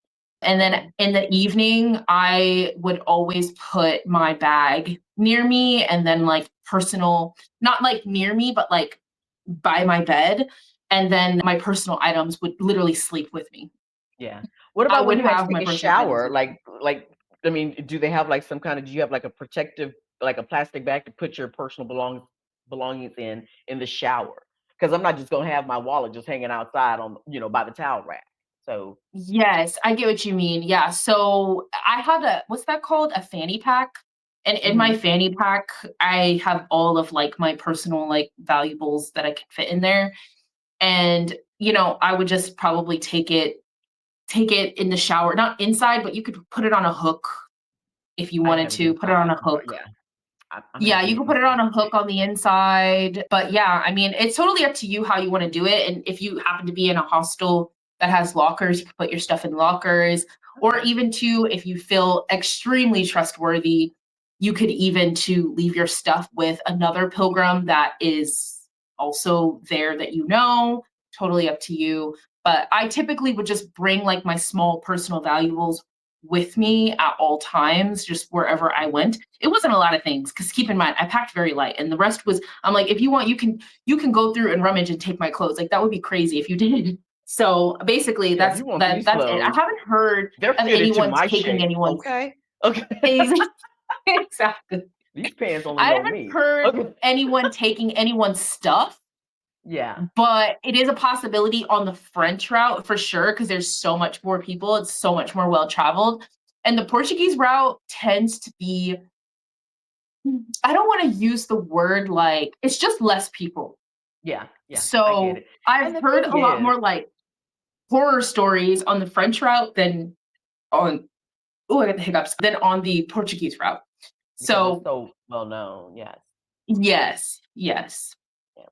And then Okay. in the evening, I would always put my bag near me and then like personal, not like near me, but like by my bed. And then my personal items would literally sleep with me. Yeah. What I about when would you guys have take my a personal items shower? with me. Like I mean, do they have like some kind of do you have like a protective like a plastic bag to put your personal belongings in the shower? Because I'm not just gonna have my wallet just hanging outside on by the towel rack. So Yes, I get what you mean. Yeah. So I have what's that called? A fanny pack. And in my mhm, fanny pack, I have all of like my personal like valuables that I can fit in there. And, I would just probably take it in the shower, not inside, but you could put it on a hook if you I'd wanted have it to put it on inside, a but hook. yeah, I'm Yeah, having you it can put it on inside. a hook on the inside. But yeah, I mean, it's totally up to you how you want to do it. And if you happen to be in a hostel that has lockers, you can put your stuff in lockers. Or Okay. even to, if you feel extremely trustworthy, you could even to leave your stuff with another pilgrim that is also there that you know. Totally up to you. But I typically would just bring like my small personal valuables with me at all times, just wherever I Okay. went. It wasn't a lot of things because keep in mind I packed very light, and the rest was I'm like, if you want, you can go through and rummage and take my clothes. Like that would be crazy if you did. So basically, Yeah, if that's you want that. these That's it. I clothes, haven't heard they're of fitted to anyone my taking shape. anyone's Okay. Okay. exactly. These pants only I know haven't me. heard Okay. anyone taking anyone's stuff, Yeah. but it is a possibility on the French route for sure because there's so much more people. It's so much more well traveled. And the Portuguese route tends to be, I don't want to use the word like, it's just less people. Yeah. Yeah. I get So it. I've And the heard thing a lot is, more like horror stories on the French route than on, oh, I got the hiccups, than on the Portuguese route. because it's So so well known. Yes. yes, yes, Yeah.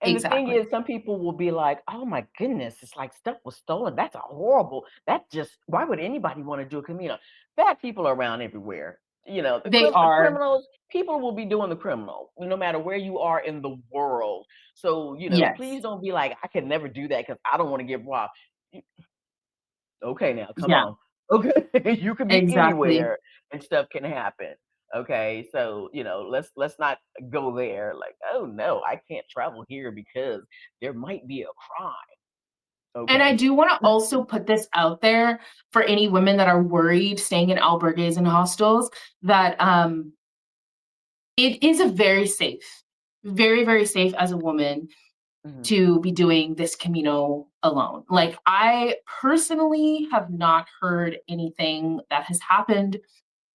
And the thing exactly. is, some people will be like, "Oh my goodness, it's like stuff was stolen. That's a horrible. That just why would anybody want to do a Camino?" Bad people are around everywhere. The They are. criminals, people will be doing the criminal, no matter where you are in the world. So, please Yes. don't be like, "I can never do that because I don't want to get robbed." Y- Okay, now come Yeah, on. Okay, you can be exactly. anywhere and stuff can happen. Okay, so let's not go there. Like, oh no, I can't travel here because there might be a crime. And I Okay. do want to also put this out there for any women that are worried staying in albergues and hostels that it is a very safe, very, very safe as a woman Hmm. to be doing this Camino alone. Like, I personally have not heard anything that has happened.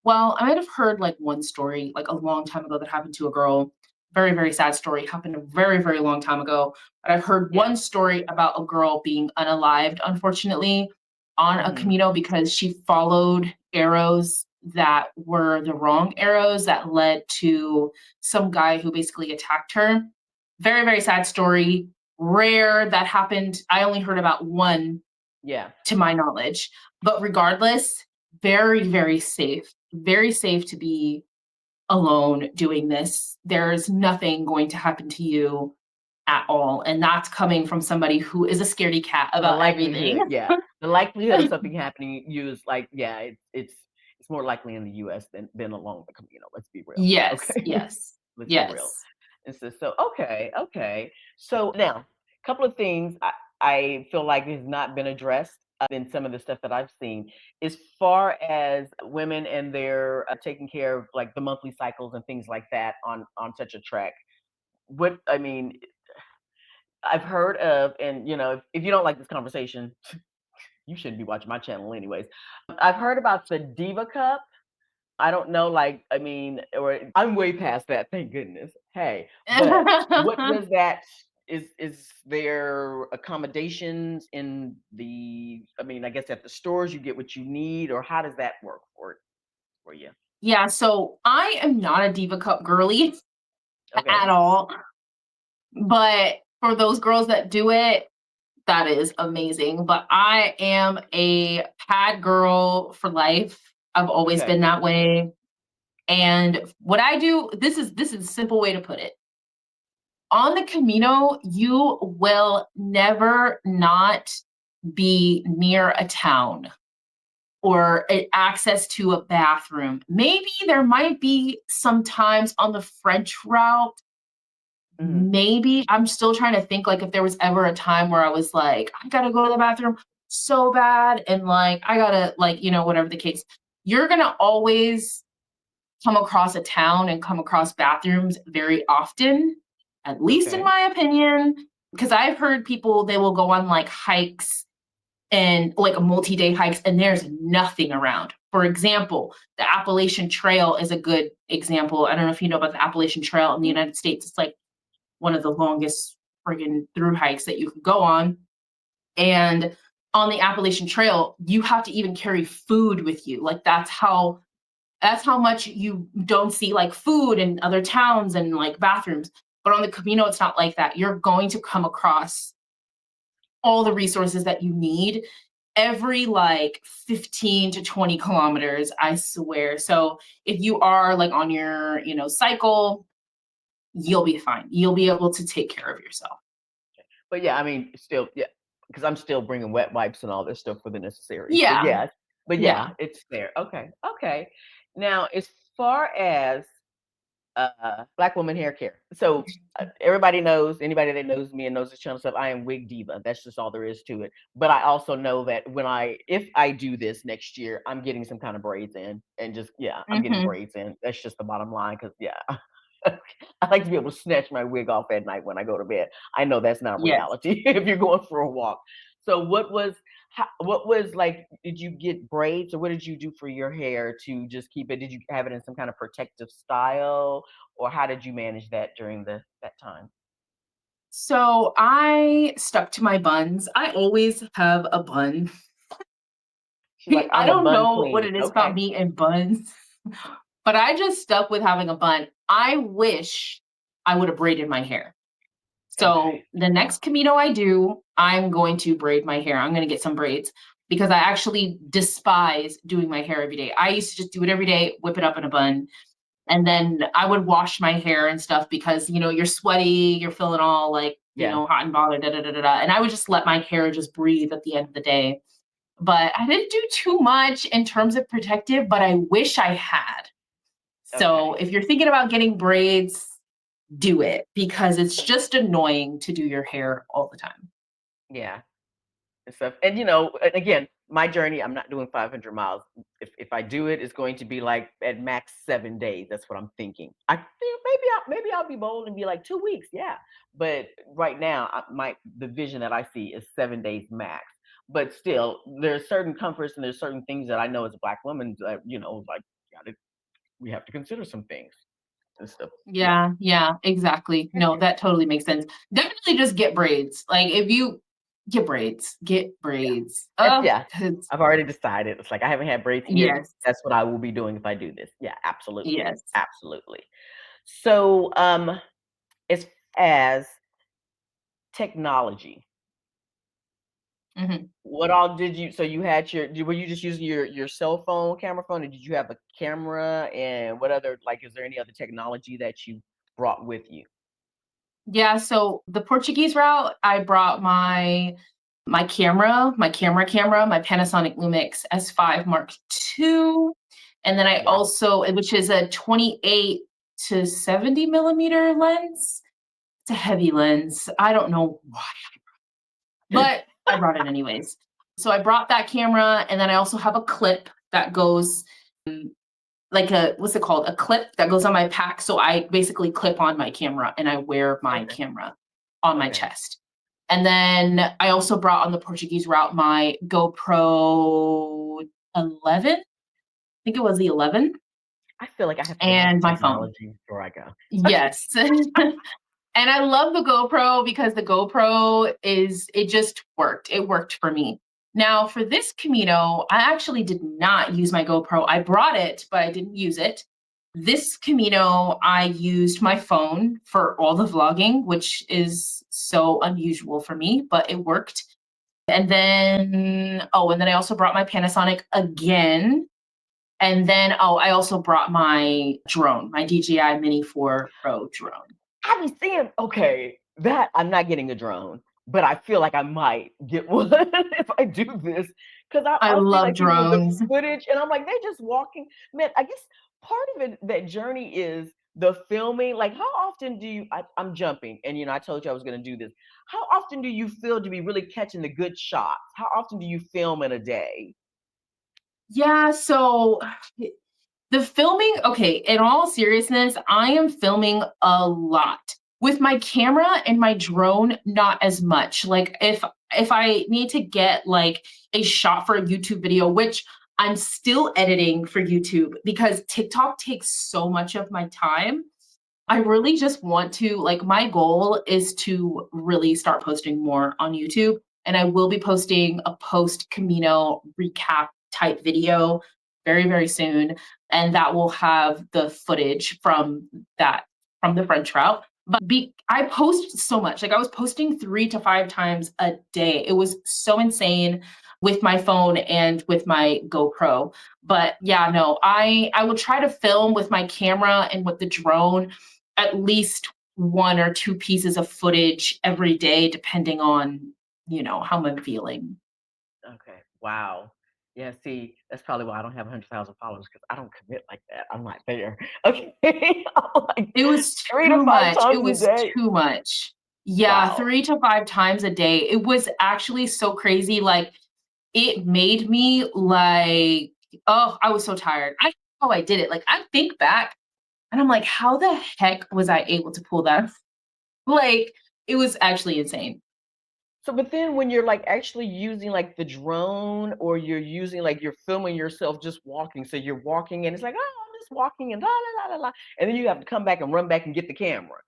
Well, I might have heard like one story like a long time ago that happened to a girl. Very, very sad story. Happened a very, very long time ago. But I've heard Yeah. one story about a girl being unalived, unfortunately, on a Hmm. Camino because she followed arrows that were the wrong arrows that led to some guy who basically attacked her. Very, very sad story. Rare that happened. I only heard about one Yeah. to my knowledge. But regardless, very, very safe to be alone doing this. There's nothing going to happen to you at all. And that's coming from somebody who is a scaredy cat The about everything. likelihood, yeah. The likelihood of something happening you is like, yeah, it's more likely in the US than along the Camino. Let's be real. Yes, Okay. yes, Let's be real. yes. So okay, okay. So now, a couple of things I feel like has not been addressed in some of the stuff that I've seen, as far as women and their taking care of like the monthly cycles and things like that on such a trek. What I mean, I've heard of, and if you don't like this conversation, you shouldn't be watching my channel anyways. I've heard about the Diva Cup. I don't know, like, I mean, or I'm way past that, thank goodness. Hey, but what does that is there accommodations in I mean, I guess at the stores you get what you need, or how does that work for you? Yeah, so I am not a Diva Cup girly at Okay. all. But for those girls that do it, that is amazing. But I am a pad girl for life. I've always Okay. been that way. And what I do, this is a simple way to put it. On the Camino, you will never not be near a town or access to a bathroom. Maybe there might be sometimes on the French route. Mhm. Maybe I'm still trying to think like if there was ever a time where I was like, I gotta go to the bathroom so bad, and like I gotta like, whatever the case. You're gonna always come across a town and come across bathrooms very often, at least in Okay. my opinion. Because I've heard people they will go on like hikes and like multi-day hikes and there's nothing around. For example, the Appalachian Trail is a good example. I don't know if you know about the Appalachian Trail in the Mhm. United States. It's like one of the longest friggin' through hikes that you could go on. And on the Appalachian Trail, you have to even carry food with you. Like that's how much you don't see like food in other towns and like bathrooms. But on the Camino, it's not like that. You're going to come across all the resources that you need every like 15 to 20 kilometers, I swear. So if you are like on your, cycle, you'll be fine. You'll be able to take care of yourself. But yeah, I mean, still, yeah, because I'm still bringing wet wipes and all this stuff for the necessaries. But Yeah. yeah, Yeah. it's there. Okay, okay. Now, as far as Black woman hair care, so everybody knows, anybody that knows me and knows this channel stuff, I am wig diva. That's just all there is to it. But I also know that if I do this next year, I'm getting some kind of braids in, and just yeah, I'm getting Mhm. braids in. That's just the bottom line. Because yeah, I like to be able to snatch my wig off at night when I go to bed. I know that's not Yes. reality if you're going for a walk. So what was like, did you get braids or what did you do for your hair to just keep it? Did you have it in some kind of protective style or how did you manage that during that time? So I stuck to my buns. I always have a bun. She's like, I I'm a don't bun know what queen. it is about Okay. me and buns, but I just stuck with having a bun. I wish I would have braided my hair. Okay. So the next Camino I do, I'm going to braid my hair. I'm going to get some braids because I actually despise doing my hair every day. I used to just do it every day, whip it up in a bun, and then I would wash my hair and stuff because you're sweaty, you're feeling all like Yeah. hot and bothered, da da da da da. And I would just let my hair just breathe at the end of the day. But I didn't do too much in terms of protective, but I wish I had. So Okay. if you're thinking about getting braids, do it because it's just annoying to do your hair all the time. Yeah. And stuff. And again, my journey, I'm not doing 500 miles. If I do it, it's going to be like at max 7 days. That's what I'm thinking. Maybe I'll be bold and be like 2 weeks. Yeah, but right now, the vision that I see is 7 days max. But still, there's certain comforts and there's certain things that I know as a black woman that like gotta, we have to consider some things and stuff. Yeah. Yeah, yeah, exactly. No, that totally makes sense. Definitely just get braids. Like if you get Yeah. braids. Yeah. 'Cause I've already decided. It's like I haven't had braids in years. yes, That's what I will be doing if I do this. Yeah, absolutely. yes. Absolutely. So, as as technology, Mhm. what all did you so you had were you just using your cell phone, camera phone, or did you have a camera and what other like is there any other technology that you brought with you? Yeah, so the Portuguese route, I brought my Panasonic Lumix S5 Mark II, and then I Wow. also which is a 28 to 70 millimeter lens. It's a heavy lens. I don't know why, but I brought it anyways. So I brought that camera, and then I also have a clip that goes like a what's it called? A clip that goes on my pack. So I basically clip on my camera and I wear my Okay. camera on my Okay. chest. And then I also brought on the Portuguese route my GoPro 11. I think it was the 11 I feel like I have to get all the and my phone. technology before I go. Okay. Yes. And I love the GoPro because the GoPro it just worked. It worked for me. Now, for this Camino, I actually did not use my GoPro. I brought it, but I didn't use it. This Camino, I used my phone for all the vlogging, which is so unusual for me, but it worked. And then I also brought my Panasonic again. And then, I also brought my drone, my DJI Mini 4 Pro drone. I be seeing okay, that I'm not getting a drone, but I feel like I might get one if I do this because I I'll see love like people with the drones. footage and I'm like, they're just walking. Man, I guess part of it, that journey is the filming. Like, how often do I'm jumping and I told you I was going to do this. How often do you feel to be really catching the good shots? How often do you film in a day? Yeah, so the filming, okay, in all seriousness, I am filming a lot. With my camera and my drone, not as much. Like if I need to get like a shot for a YouTube video, which I'm still editing for YouTube because TikTok takes so much of my time. I really just want to like my goal is to really start posting more on YouTube, and I will be posting a post Camino recap type video very very soon, and that will have the footage that from the French route. I post so much. Like I was posting 3 to 5 times a day. It was so insane with my phone and with my GoPro. But yeah, no, I will try to film with my camera and with the drone at least 1 or 2 pieces of footage every day, depending on, how I'm feeling. Okay. Wow. Yeah, see, that's probably why I don't have 100,000 followers because I don't commit like that. I'm not there. Okay. I'm like It was 3 to too 5 much. It times a was day. too much. Yeah, Wow. 3 to 5 times a day. It was actually so crazy. Like, it made me like, oh, I was so tired. I don't know how I did it. Like, I think back, And I'm like, how the heck was I able to pull that? Like, it was actually insane. So, but then when you're like actually using like the drone, or you're using like you're filming yourself just walking, so you're walking and it's like, oh, I'm just walking and la la la la la, and then you have to come back and run back and get the camera.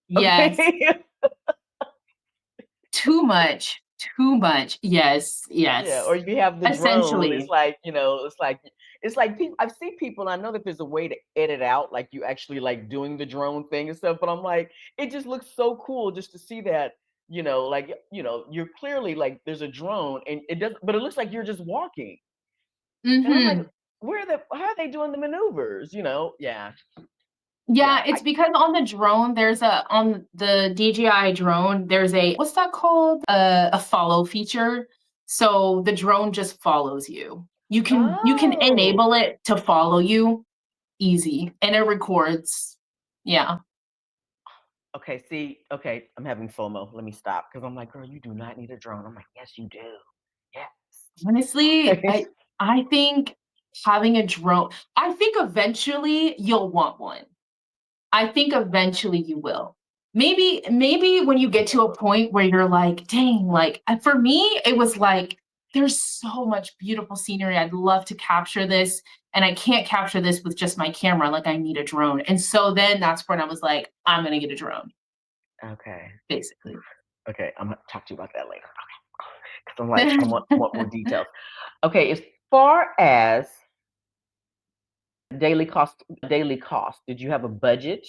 Yes, Okay. too much, too much. Yes, Yeah, or yes. if you have the drone, it's Essentially. like, it's like people. I've seen people, and I know that there's a way to edit out, like you actually like doing the drone thing and stuff. But I'm like, it just looks so cool just to see that, you're clearly like there's a drone, and it does, but it looks like you're just walking, and I'm like, Mhm. how are they doing the maneuvers? Yeah, yeah, Yeah, it's because on the drone, there's a on the DJI drone, there's a what's that called? A follow feature. So the drone just follows you. You can oh, enable it to follow you easy and it records. Yeah. okay, see, okay, I'm having FOMO. Let me stop because I'm like, girl, you do not need a drone. I'm like, yes, you do. Honestly, Yes. I think having a drone, I think eventually you'll want one. I think eventually you will. Maybe when you get to a point where you're like, dang, like for me, it was like, there's so much beautiful scenery. I'd love to capture this. And I can't capture this with just my camera. Like I need a drone. And so then that's when I was like, I'm gonna get a drone, Okay. basically. Okay. I'm gonna talk to you about that later. Because I'm like, I want more details. Okay, as far as daily cost, did you have a budget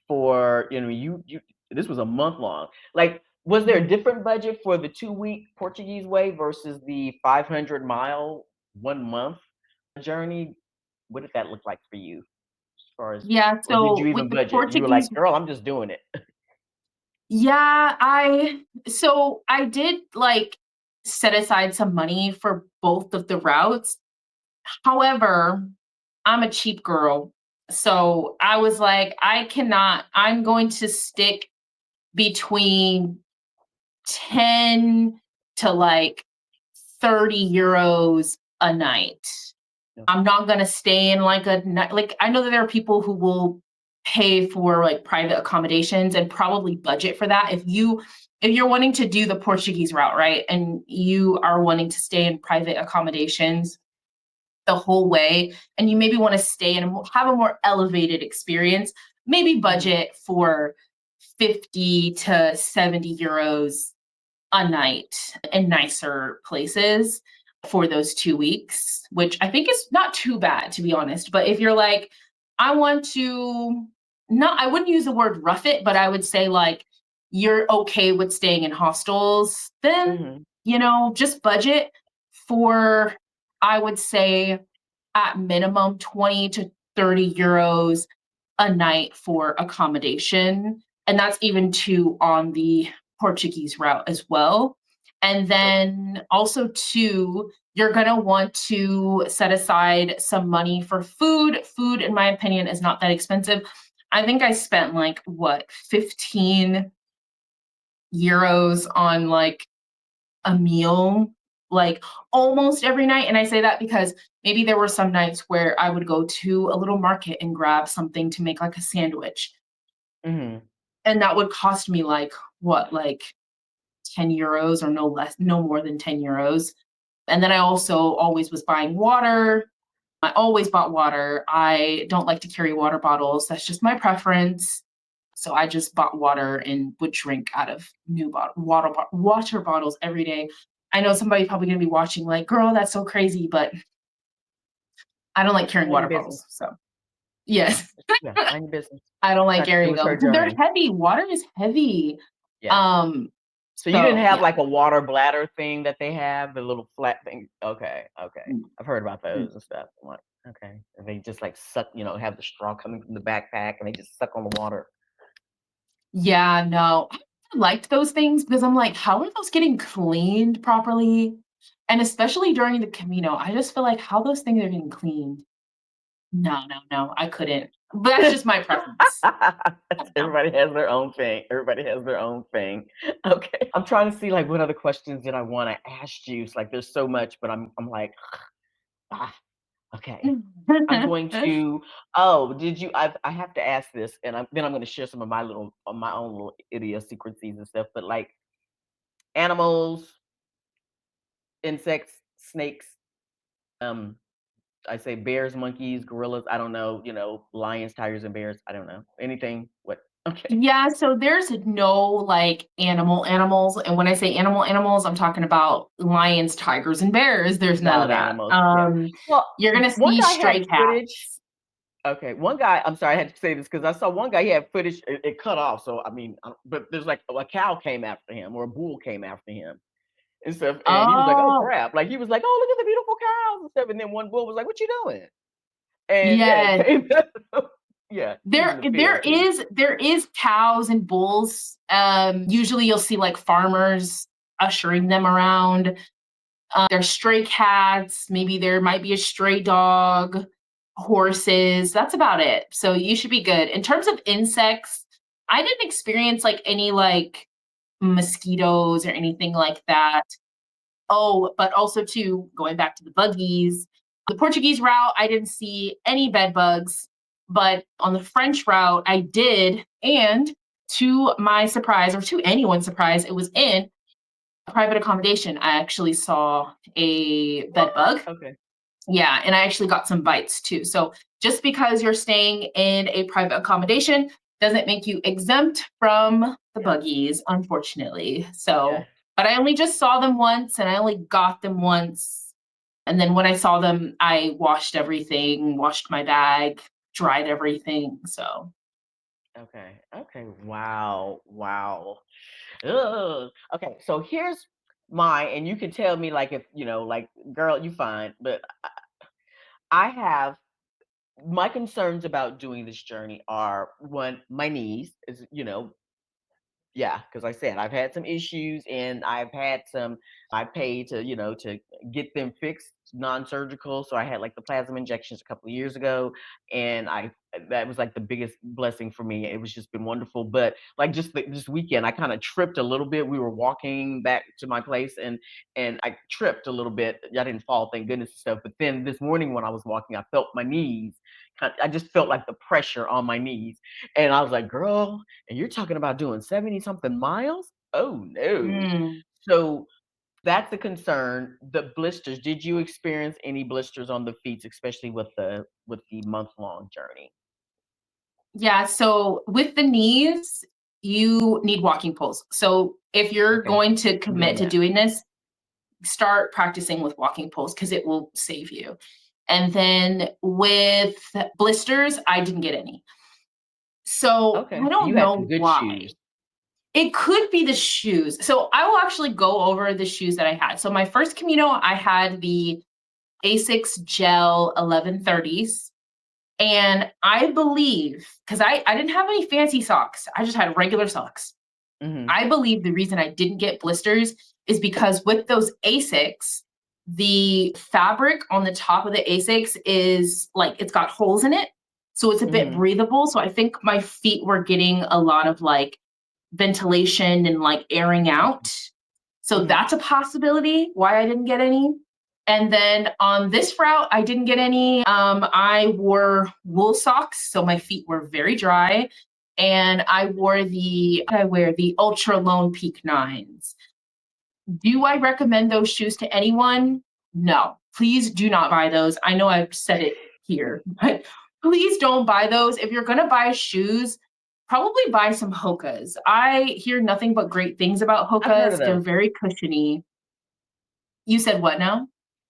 for, you this was a month long. Like, was there a different budget for the 2-week Portuguese way versus the 500-mile 1 month journey? What did that look like for you? As far as, Yeah, or did you so even with the budget? You were like, Portuguese, girl, I'm just doing it. yeah, I did like set aside some money for both of the routes. However, I'm a cheap girl. So I was like, I'm going to stick between 10 to like 30 euros a night. I'm Okay. not gonna stay in like like I know that there are people who will pay for like private accommodations and probably budget for that. If you're wanting to do the Portuguese route, right? And you are wanting to stay in private accommodations the whole way, and you maybe want to stay and have a more elevated experience, maybe Mhm. budget for 50 to 70 euros a night in nicer places for those 2 weeks, which I think is not too bad, to be honest. But if you're like, I want to, not, I wouldn't use the word rough it, but I would say like you're okay with staying in hostels, then, Mhm. just budget for, I would say, at minimum 20 to 30 euros a night for accommodation. And that's even too on the Portuguese route as well. And So, then also too, you're gonna want to set aside some money for food. Food, in my opinion, is not that expensive. I think I spent like what, 15 euros on like a meal, like almost every night. And I say that because maybe there were some nights where I would go to a little market and grab something to make like a sandwich. mhm. And that would cost me like what, like 10 euros or no less, no more than 10 euros. And then I also always was buying water. I always bought water. I don't like to carry water bottles. That's just my preference. So I just bought water and would drink out of new water bottles every day. I know somebody's probably going to be watching like, girl, that's so crazy, but I don't like carrying Mind water your business. bottles. So yes, Yeah, mind your business. I don't like Got it carrying was them her because they're journey. heavy. Water is heavy. Yeah. Um, So you didn't so have yeah. like a water bladder thing that they have, the little flat thing? Okay, okay. Mm, I've heard about mm. those and stuff. I'm like, okay. And they just like suck, have the straw coming from the backpack and they just suck on the water. Yeah, no. I liked those things because I'm like, how are those getting cleaned properly? And especially during the Camino, I just feel like how those things are getting cleaned. No, no, no, I couldn't. But that's just my preference. No. Everybody has their own thing. Everybody has their own thing. Okay. I'm trying to see like what other questions did I want to ask you. It's like there's so much, but I'm like, ah, Okay. I'm going to. Oh, did you? I have to ask this, and then I'm going to share some of my own little idiosyncrasies and stuff. But like animals, insects, snakes. Um, I say bears, monkeys, gorillas. I don't know. Lions, tigers, and bears. I don't know anything. What? Okay. Yeah, so there's no like animals. And when I say animals, I'm talking about lions, tigers, and bears. There's none of Wild that. animals. Yeah. Well, You're gonna one see guy had stray footage. cats. Okay, one guy. I'm sorry, I had to say this because I saw one guy. He had footage. It cut off. So I mean, but there's like a cow came after him or a bull came after him and stuff. And he was like, "Oh Oh, crap!" Like he was like, "Oh, look at the beautiful cows and stuff." And then one bull was like, "What you doing?" And yeah, it yes. came. Yeah, he was in the There field too. is cows and bulls. Usually you'll see like farmers ushering them around. There's stray cats, maybe there might be a stray dog, horses. That's about it. So you should be good. In terms of insects, I didn't experience like any like mosquitoes or anything like that. Oh, but also too, going back to the buggies, the Portuguese route, I didn't see any bed bugs, but on the French route, I did. And to my surprise, or to anyone's surprise, it was in a private accommodation. I actually saw a bed What? bug. Okay. Yeah, and I actually got some bites too. So just because you're staying in a private accommodation doesn't make you exempt from the Yeah. buggies, unfortunately. Yeah. So, but I only just saw them once and I only got them once. And then when I saw them, I washed everything, washed my bag, dried everything. So, Okay. Okay. Wow. Wow. Ugh. Okay. So here's mine, and you can tell me like if like, girl, you fine, but I have my concerns about doing this journey are one, my knees is, yeah, because I said I've had some issues and I've had some. I paid to to get them fixed, non-surgical. So I had like the plasma injections a couple of years ago, and I that was like the biggest blessing for me. It was just been wonderful. But like just this weekend, I kind of tripped a little bit. We were walking back to my place, and I tripped a little bit. I didn't fall, thank goodness and stuff. But then this morning when I was walking, I felt my knees. I just felt like the pressure on my knees, and I was like, "Girl, and you're talking about doing 70 something miles? Oh no." mm, So that's a concern. The blisters, did you experience any blisters on the feet, especially with the month-long journey? yeah. So with the knees, you need walking poles. So if you're Okay. going to I'm commit doing to that. doing this, start practicing with walking poles because it will save you. And then with blisters, I didn't get any. So Okay. I So you don't had some know good why. shoes. It could be the shoes. So I will actually go over the shoes that I had. So my first Camino, I had the Asics Gel 1130s. And I believe, because I didn't have any fancy socks, I just had regular socks. Mhm. I believe the reason I didn't get blisters is because with those Asics, the fabric on the top of the Asics is like it's got holes in it. So it's a bit Mhm. breathable. So I think my feet were getting a lot of like ventilation and like airing out. So Mhm. that's a possibility why I didn't get any. And then on this route, I didn't get any. I wore wool socks, so my feet were very dry. And I wear the Ultra Lone Peak Nines. Do I recommend those shoes to anyone? No. Please do not buy those. I know I've said it here, but please don't buy those. If you're gonna buy shoes, probably buy some Hokas. I hear nothing but great things about I've heard of Hokas. They're those. very cushiony. You said what now?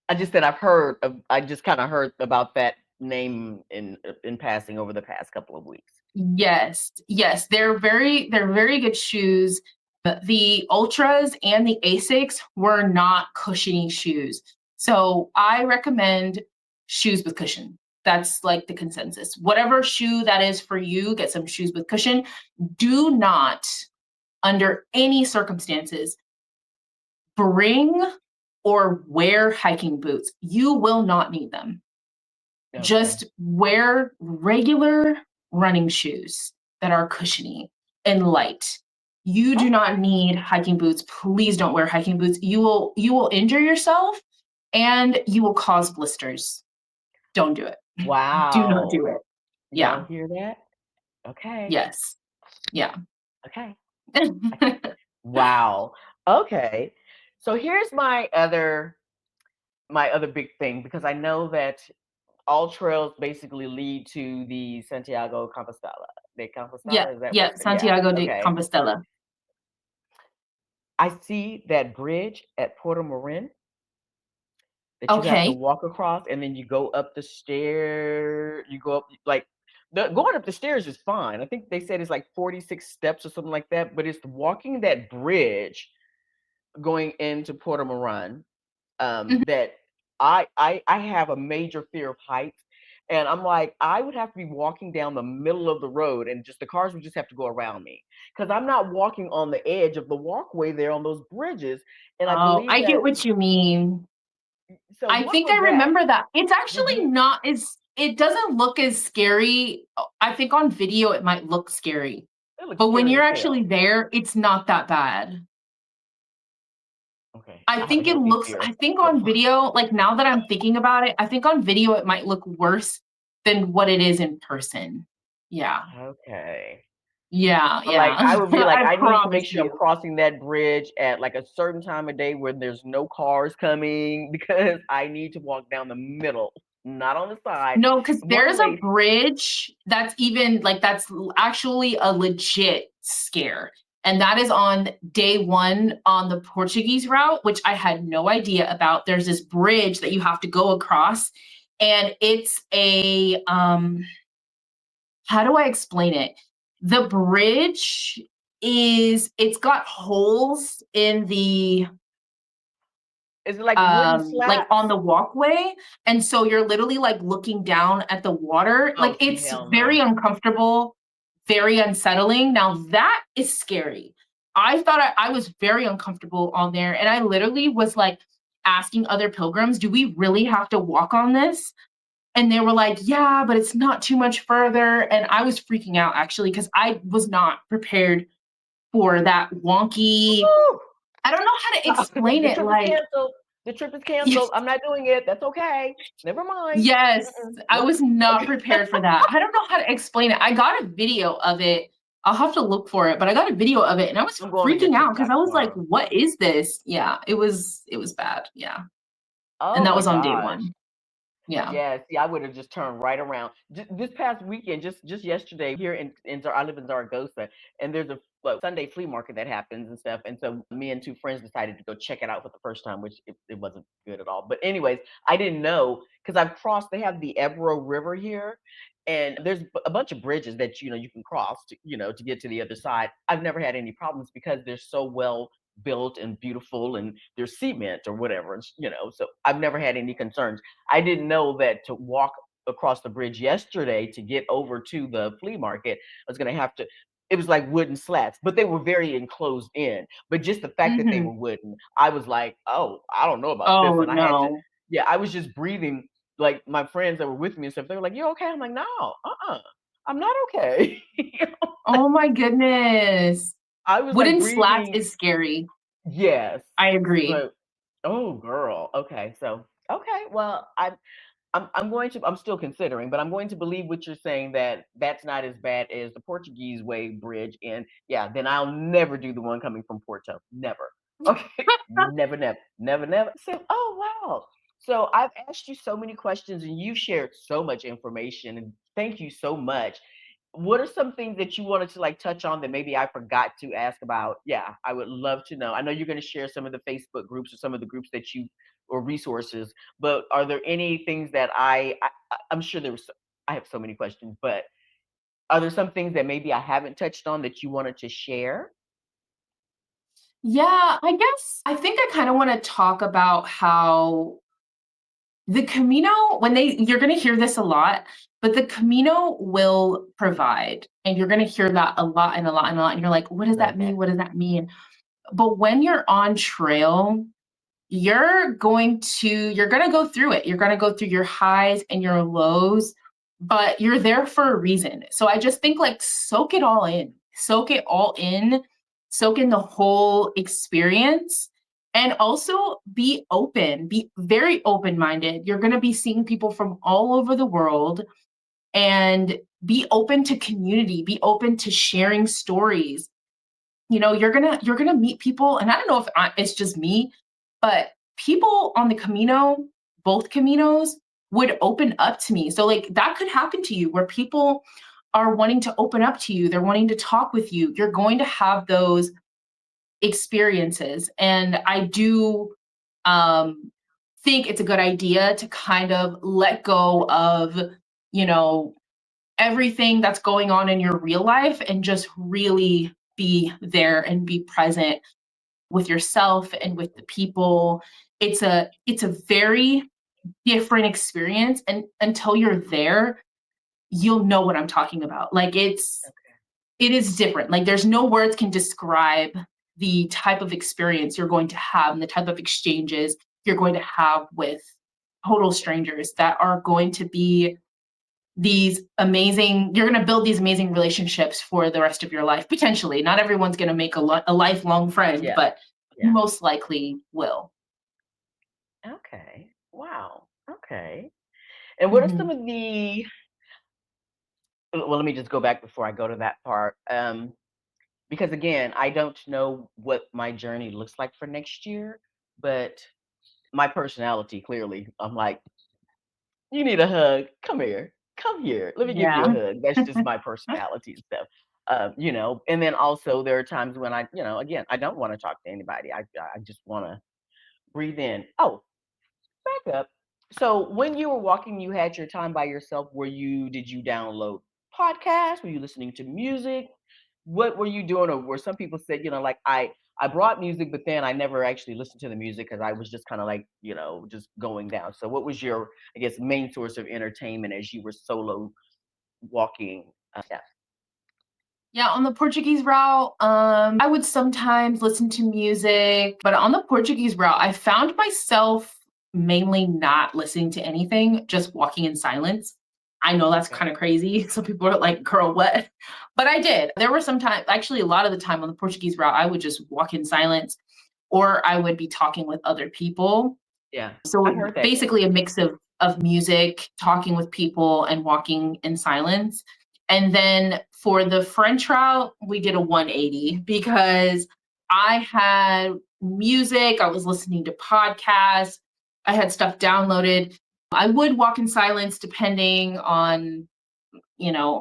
I just said I just kind of heard about that name in passing over the past couple of weeks. Yes, yes, they're very good shoes. The Ultras and the Asics were not cushiony shoes. So I recommend shoes with cushion. That's like the consensus. Whatever shoe that is for you, get some shoes with cushion. Do not, under any circumstances, bring or wear hiking boots. You will not need them. Okay. Just wear regular running shoes that are cushiony and light. You do not Okay. need hiking boots. Please don't wear hiking boots. You will injure yourself and you will cause blisters. Don't do it. Do not Wow. do it. Y'all Yeah. hear that? Okay. Yes. Yeah. Okay. Okay. Wow. Okay. So here's my other big thing, because I know that all trails basically lead to the Santiago Compostela. De Yeah. Compostela, is that what? Yeah. Yeah. Santiago de Okay. Compostela. I see that bridge at Puerto Marin that you have to Okay. walk across, and then you go up the stair. You go up like going up the stairs is fine. I think they said it's like 46 steps or something like that. But it's walking that bridge going into Puerto Marin Mhm. that I have a major fear of heights. And I'm like, I would have to be walking down the middle of the road, and just the cars would just have to go around me, because I'm not walking on the edge of the walkway there on those bridges. And I Oh, believe I get that. what you mean. So I what think was I that? remember that. It's actually Hmm. not as it doesn't look as scary. I think on video it might look scary. It looks But when scary you're as actually hell. there, it's not that bad. Okay, I I have a think it healthy looks fear I think of. on video, like, now that I'm thinking about it, I think on video it might look worse than what it is in person. Yeah. Okay. Yeah, But, like, yeah. I would be like, I I need to promise make sure I'm you. crossing that bridge at, like, a certain time of day where there's no cars coming, because I need to walk down the middle, not on the side. No, because One there's a lady. bridge that's even like that's actually a legit scare. And that is on day one on the Portuguese route, which I had no idea about. There's this bridge that you have to go across, and it's a how do I explain it? The bridge it's got holes in the Is it like wooden like on slats? the walkway, and so you're literally like looking down at the water. Oh, Like, see, it's hell very no. uncomfortable, very unsettling. Now that is scary. I thought I was very uncomfortable on there, and I literally was like asking other pilgrims, do we really have to walk on this? And they were like, yeah, but it's not too much further. And I was freaking out actually because I was not prepared for that wonky. Woo! I don't know how to Uh, explain the it. trip is Like, canceled. The trip is canceled. I'm not doing it. That's okay. Never mind. yes, Mm-mm. I Nope. was not Okay. prepared for that. I don't know how to explain it. I got a video of it. I'll have to look for it, but I got a video of it and I was I'm going on your freaking out because TikTok I was like, tomorrow. what is this? Yeah, it was bad. Yeah. And Oh that my was on day gosh. one. Yeah. Yeah, see, I would have just turned right around. This past weekend, just yesterday, here I live in Zaragoza, and there's a Sunday flea market that happens and stuff. And so me and two friends decided to go check it out for the first time, which it wasn't good at all. But anyways, I didn't know, because I've crossed. They have the Ebro River here, and there's a bunch of bridges that you can cross to get to the other side. I've never had any problems because they're so well built and beautiful, and there's cement or whatever. So I've never had any concerns. I didn't know that to walk across the bridge yesterday to get over to the flea market, I was going to have to. It was like wooden slats, but they were very enclosed in. But just the fact that they Hmm. were wooden, I was like, oh, I don't know about this. Oh And I had to, no. yeah, I was just breathing. Like, my friends that were with me and stuff, they were like, you okay? I'm like, no, I'm not okay. Oh my goodness. I was like Wooden slats breathing. is scary. Yes. I agree. So, oh, girl. Okay. So, okay. Well, I'm still considering, but I'm going to believe what you're saying, that that's not as bad as the Portuguese way bridge. And yeah, then I'll never do the one coming from Porto. Never. Okay. Never, never, never, never. So, oh, wow. So I've asked you so many questions, and you've shared so much information, and thank you so much. What are some things that you wanted to like touch on that maybe I forgot to ask about? Yeah, I would love to know. I know you're going to share some of the Facebook groups or some of the groups that you or resources, but are there any things that I'm sure I have so many questions, but are there some things that maybe I haven't touched on that you wanted to share? Yeah, I guess I think I kind of want to talk about how the Camino, when you're going to hear this a lot, but the Camino will provide. And you're going to hear that a lot and a lot and a lot. And you're like, what does that Okay. mean? What does that mean? But when you're on trail, you're going to go through it. You're going to go through your highs and your lows, but you're there for a reason. So I just think, like, soak it all in. Soak it all in. Soak in the whole experience, And also be very open minded. You're going to be seeing people from all over the world, and be open to community, be open to sharing stories. You're going to meet people, and I don't know if it's just me, but people on the Camino, both Caminos, would open up to me. So like that could happen to you where people are wanting to open up to you, they're wanting to talk with you. You're going to have those experiences. And I do um, think it's a good idea to kind of let go of, you know, everything that's going on in your real life and just really be there and be present with yourself and with the people. It's a very different experience, and until you're there, you'll know what I'm talking about. Like it is different. Like there's no words can describe the type of experience you're going to have and the type of exchanges you're going to have with total strangers that are going to be these amazing you're going to build these amazing relationships for the rest of your life potentially. Not everyone's going to make a lifelong friend, Yeah. but you Yeah. most likely will. Okay. Wow. Okay. And what are some Mhm. of well, let me just go back before I go to that part. Because again, I don't know what my journey looks like for next year, but my personality clearly, I'm like, you need a hug. Come here. Come here. Let me give you a Yeah. hug. That's just my personality and stuff. And then also there are times when again, I don't want to talk to anybody. I just want to breathe in. Oh, back up. So when you were walking, you had your time by yourself. Did you download podcasts? Were you listening to music? What were you doing? Or were some people said, like I brought music, but then I never actually listened to the music because I was just kind of like, just going down. So what was your, I guess, main source of entertainment as you were solo walking? Yeah. Yeah, on the Portuguese route, I would sometimes listen to music, but on the Portuguese route, I found myself mainly not listening to anything, just walking in silence. I know that's Okay. kind of crazy. Some people are like, girl, what? But I did. There were some time, actually, a lot of the time on the Portuguese route, I would just walk in silence, or I would be talking with other people. Yeah. I've So heard that. basically a mix of music, talking with people, and walking in silence. And then for the French route, we did a 180 because I had music, I was listening to podcasts, I had stuff downloaded. I would walk in silence depending on,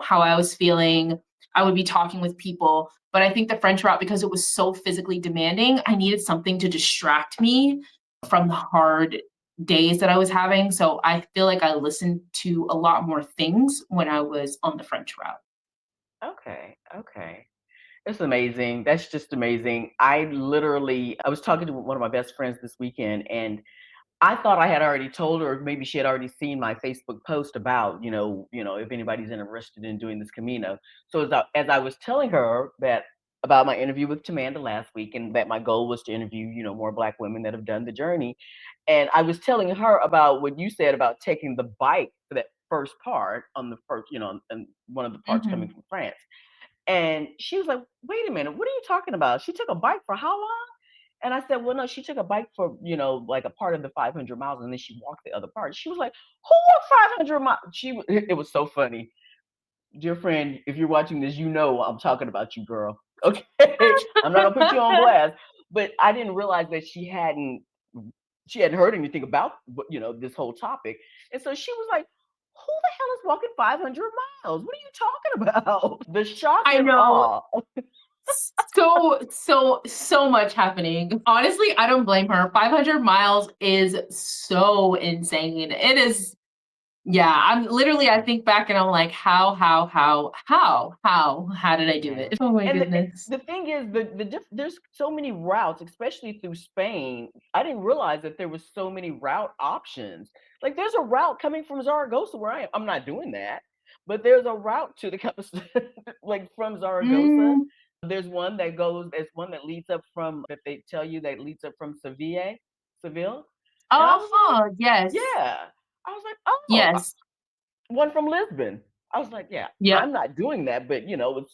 how I was feeling. I would be talking with people. But I think the French route, because it was so physically demanding, I needed something to distract me from the hard days that I was having. So I feel like I listened to a lot more things when I was on the French route. Okay. Okay. It's amazing. That's just amazing. I was talking to one of my best friends this weekend, and I thought I had already told her, or maybe she had already seen my Facebook post about, if anybody's interested in doing this Camino. So as I was telling her that about my interview with Tamanda last week, and that my goal was to interview, more Black women that have done the journey, and I was telling her about what you said about taking the bike for that first part on the first, and one of the parts coming Mhm. from France. And she was like, "Wait a minute, what are you talking about? She took a bike for how long?" And I said, "Well, no, she took a bike for, like a part of the 500 miles, and then she walked the other part." She was like, "Who walked 500 miles?" It was so funny. Dear friend, if you're watching this, I'm talking about you, girl. Okay, I'm not gonna put you on blast, but I didn't realize that she hadn't heard anything about, this whole topic, and so she was like, "Who the hell is walking 500 miles? What are you talking about?" The shock I and know. awe. So much happening. Honestly, I don't blame her. 500 miles is so insane. It is. Yeah, I think back and I'm like, how did I do Yeah. it? Oh my And goodness. the thing is, there's so many routes, especially through Spain. I didn't realize that there was so many route options. Like there's a route coming from Zaragoza where I am. I'm not doing that, but there's a route to the coast, like from Zaragoza. Mm, There's one that leads up from that they tell you that leads up from Seville, and I was like, uh-huh, yes, yeah. I was like, oh, yes, one from Lisbon. I was like, yeah, yep. I'm not doing that, but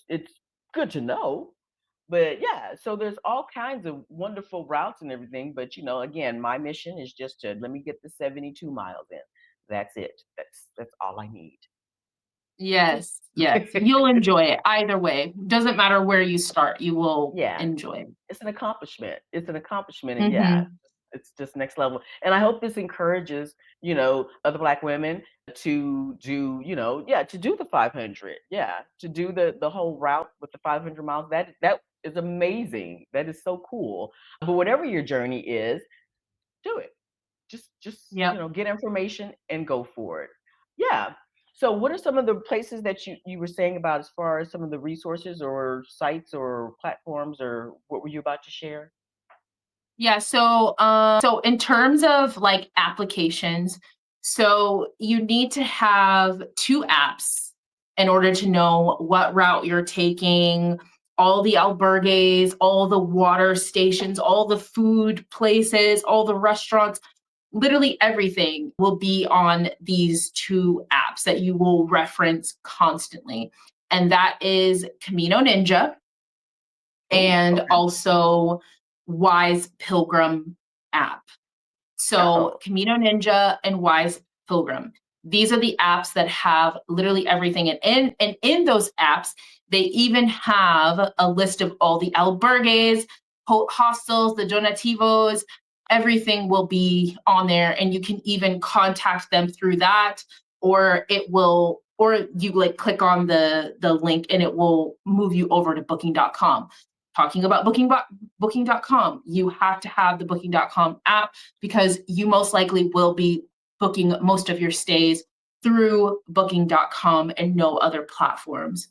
it's good to know. But yeah, so there's all kinds of wonderful routes and everything. But again, my mission is just to let me get the 72 miles in. That's it. That's all I need. Yes, yes. You'll enjoy it either way. Doesn't matter where you start, you will Yeah, enjoy it. it's an accomplishment. It's an accomplishment, and yeah, Mhm. it's just next level. And I hope this encourages, other Black women to do, yeah, to do the 500. Yeah, to do the whole route with the 500 miles. That is amazing. That is so cool. But whatever your journey is, do it. Just Yep. get information and go for it. Yeah. So what are some of the places that you were saying about, as far as some of the resources or sites or platforms, or what were you about to share? Yeah, so in terms of like applications, so you need to have 2 apps in order to know what route you're taking, all the albergues, all the water stations, all the food places, all the restaurants, literally everything will be on these 2 apps that you will reference constantly. And that is Camino Ninja Oh, and okay. also Wise Pilgrim app. So Oh, Camino Ninja and Wise Pilgrim. These are the apps that have literally everything. And in those apps, they even have a list of all the albergues, hostels, the donativos, everything will be on there. And you can even contact them through that, or it will, or you like click on the link and it will move you over to booking.com. Talking about booking.com, you have to have the booking.com app because you most likely will be booking most of your stays through booking.com and no other platforms.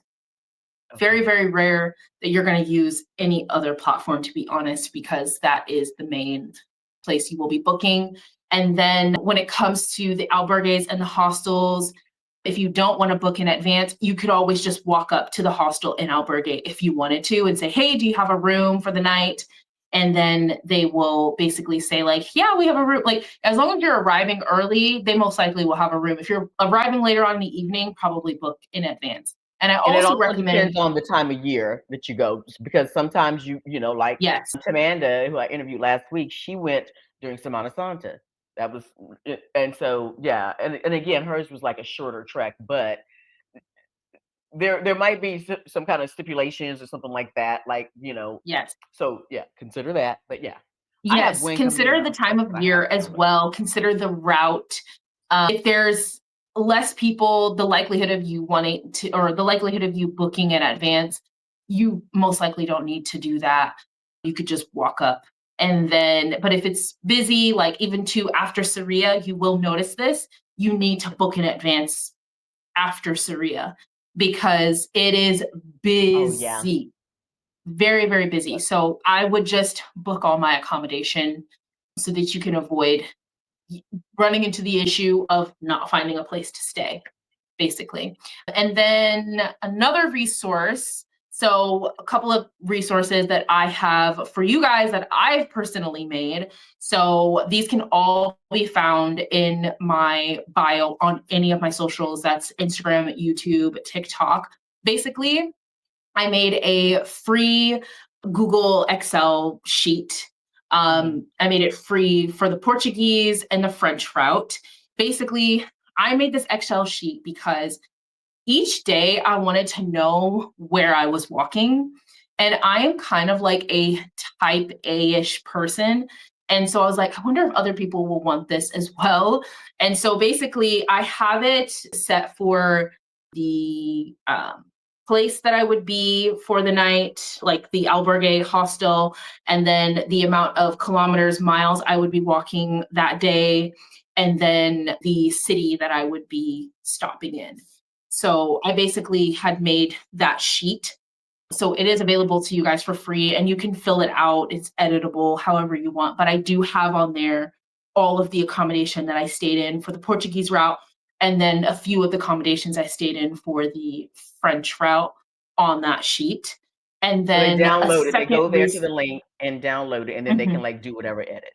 Very, okay. very rare that you're going to use any other platform, to be honest, because that is the main place you will be booking. And then when it comes to the albergues and the hostels, if you don't want to book in advance, you could always just walk up to the hostel in albergue if you wanted to and say, hey, do you have a room for the night? And then they will basically say, like, yeah, we have a room. Like, as long as you're arriving early, they most likely will have a room. If you're arriving later on in the evening, probably book in advance. And I And it also also depends recommend, on the time of year that you go, because sometimes like yes, Tamanda, who I interviewed last week, she went during Semana Santa. That was, and so yeah, and again, hers was like a shorter trek, but there might be some kind of stipulations or something like that, like yes, so yeah, consider that. But yeah, I have yes. wing Consider the Camino, time that's of what I have year as coming up. well. Consider the route. If there's less people, the likelihood of you wanting to, or the likelihood of you booking in advance, you most likely don't need to do that. You could just walk up. And then, but if it's busy, like even to after Saria, you will notice this. You need to book in advance after Saria because it is Oh yeah. busy, very, very busy. Yep. So I would just book all my accommodation so that you can avoid running into the issue of not finding a place to stay, basically. And then another resource. So, a couple of resources that I have for you guys that I've personally made. So, these can all be found in my bio on any of my socials. That's Instagram, YouTube, TikTok. Basically, I made a free Google Excel sheet. Hmm. I made it free for the Portuguese and the French route. Basically, I made this Excel sheet because each day I wanted to know where I was walking. And I am kind of like a type A ish person. And so I was like, I wonder if other people will want this as well. And so basically, I have it set for the place that I would be for the night, like the albergue hostel, and then the amount of kilometers, miles I would be walking that day, and then the city that I would be stopping in. So I basically had made that sheet. So it is available to you guys for free and you can fill it out. It's editable however you want. But I do have on there all of the accommodation that I stayed in for the Portuguese route and then a few of the accommodations I stayed in for the French route on that sheet. And So they then a download it. They second go there to the link and download it, and then they can Mhm. like do whatever edits.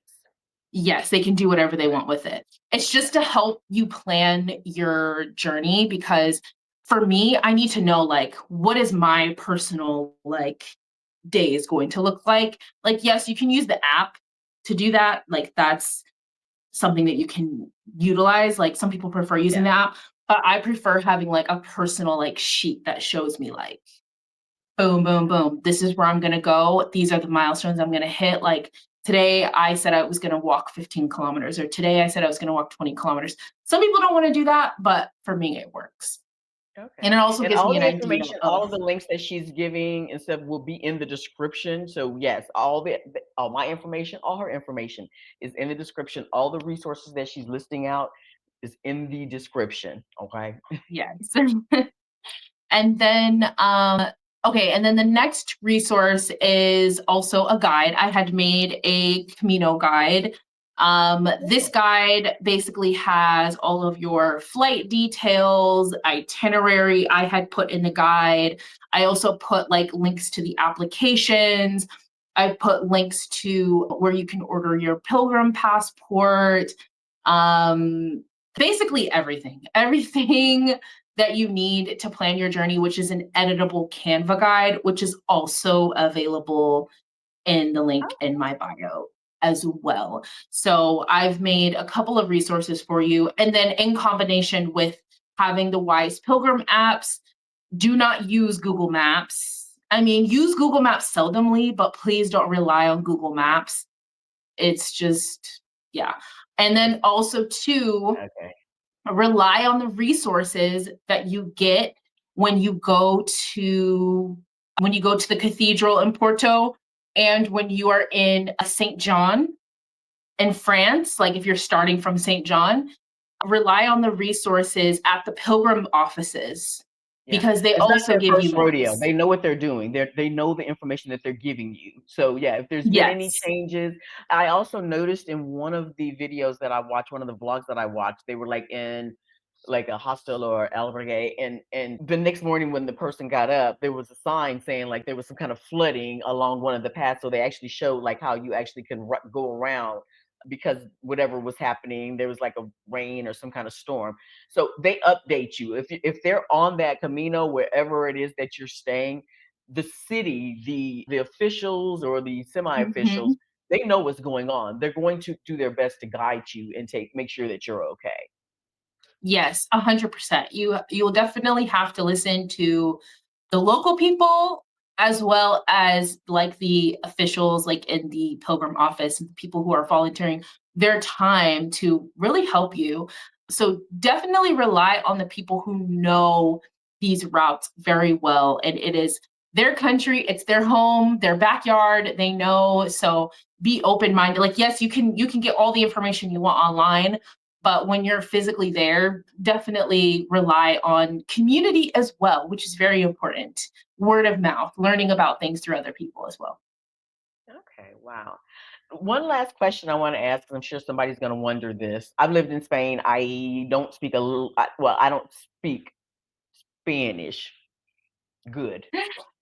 Yes, they can do whatever they Okay. want with it. It's just to help you plan your journey because for me, I need to know like what is my personal like day is going to look like. Like, yes, you can use the app to do that. Like, that's something that you can utilize. Like, some people prefer using Yeah. the app, but I prefer having like a personal like sheet that shows me like, boom, boom, boom. This is where I'm going to go. These are the milestones I'm going to hit. Like, today I said I was going to walk 15 kilometers, or today I said I was going to walk 20 kilometers. Some people don't want to do that, but for me, it works. And Okay. it also And gives all me an the idea information, all of, of the links that she's giving and stuff will be in the description. So yes, all my information, all her information is in the description. All the resources that she's listing out is in the description. Okay. yes. And then, okay, and then the next resource is also a guide. I had made a Camino guide. This Oh, guide basically has all of your flight details, itinerary I had put in the guide. I also put like links to the applications. I put links to where you can order your pilgrim passport. Um, Basically everything that you need to plan your journey, which is an editable Canva guide, which is also available in the link in my bio as well. So I've made a couple of resources for you. And then in combination with having the Wise Pilgrim apps, do not use Google Maps. I mean, use Google Maps seldomly, but please don't rely on Google Maps. It's just, yeah. And then it's also, too, okay. rely on the resources that you get when you go to the cathedral in Porto, and when you are in a St. John in France, like if you're starting from St. John, rely on the resources at the pilgrim offices Yeah. because they It's not also their give you first rodeo. links. They know what they're doing. They know the information that they're giving you. So yeah, if there's been any Yes. changes, I also noticed in one of the videos that I watched, one of the vlogs that I watched, they were like in like a hostel or albergue, and the next morning when the person got up, there was a sign saying like there was some kind of flooding along one of the paths. So they actually showed like how you actually can go around because whatever was happening, there was like a rain or some kind of storm. So they update you if they're on that Camino, wherever it is that you're staying, the city, the officials or the semi-officials, Mhm. they know what's going on. They're going to do their best to guide you and make sure that you're okay. Yes, 100%. You will definitely have to listen to the local people as well as like the officials like in the pilgrim office and the people who are volunteering their time to really help you. So definitely rely on the people who know these routes very well, and it is their country, it's their home, their backyard, they know. So be open minded. Like, yes, you can get all the information you want online, but when you're physically there, definitely rely on community as well, which is very important. Word of mouth, learning about things through other people as well. Okay, wow. One last question I want to ask, 'cause I'm sure somebody's going to wonder this. I've lived in Spain. I don't speak a little, well, I don't speak Spanish good.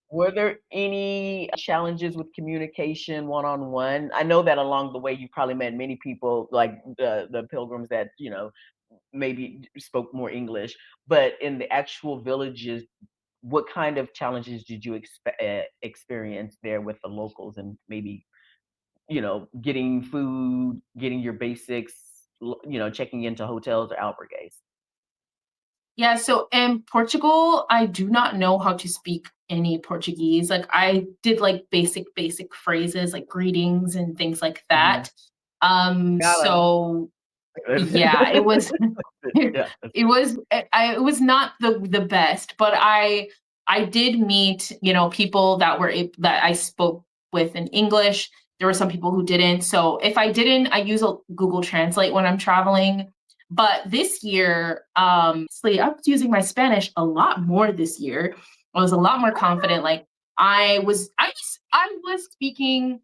Were there any challenges with communication one-on-one? I know that along the way you probably met many people like the pilgrims that, maybe spoke more English, but in the actual villages, what kind of challenges did you experience there with the locals and maybe, getting food, getting your basics, checking into hotels or albergues? Yeah, so in Portugal, I do not know how to speak any Portuguese. Like, I did like basic phrases like greetings and things like Mhm. that. Got So yeah, it was it Yeah. it was not the best, but I did meet, people that I spoke with in English. There were some people who didn't. So if I didn't, I use a Google Translate when I'm traveling. But this year, I was using my Spanish a lot more this year. I was a lot more confident. Like, I was speaking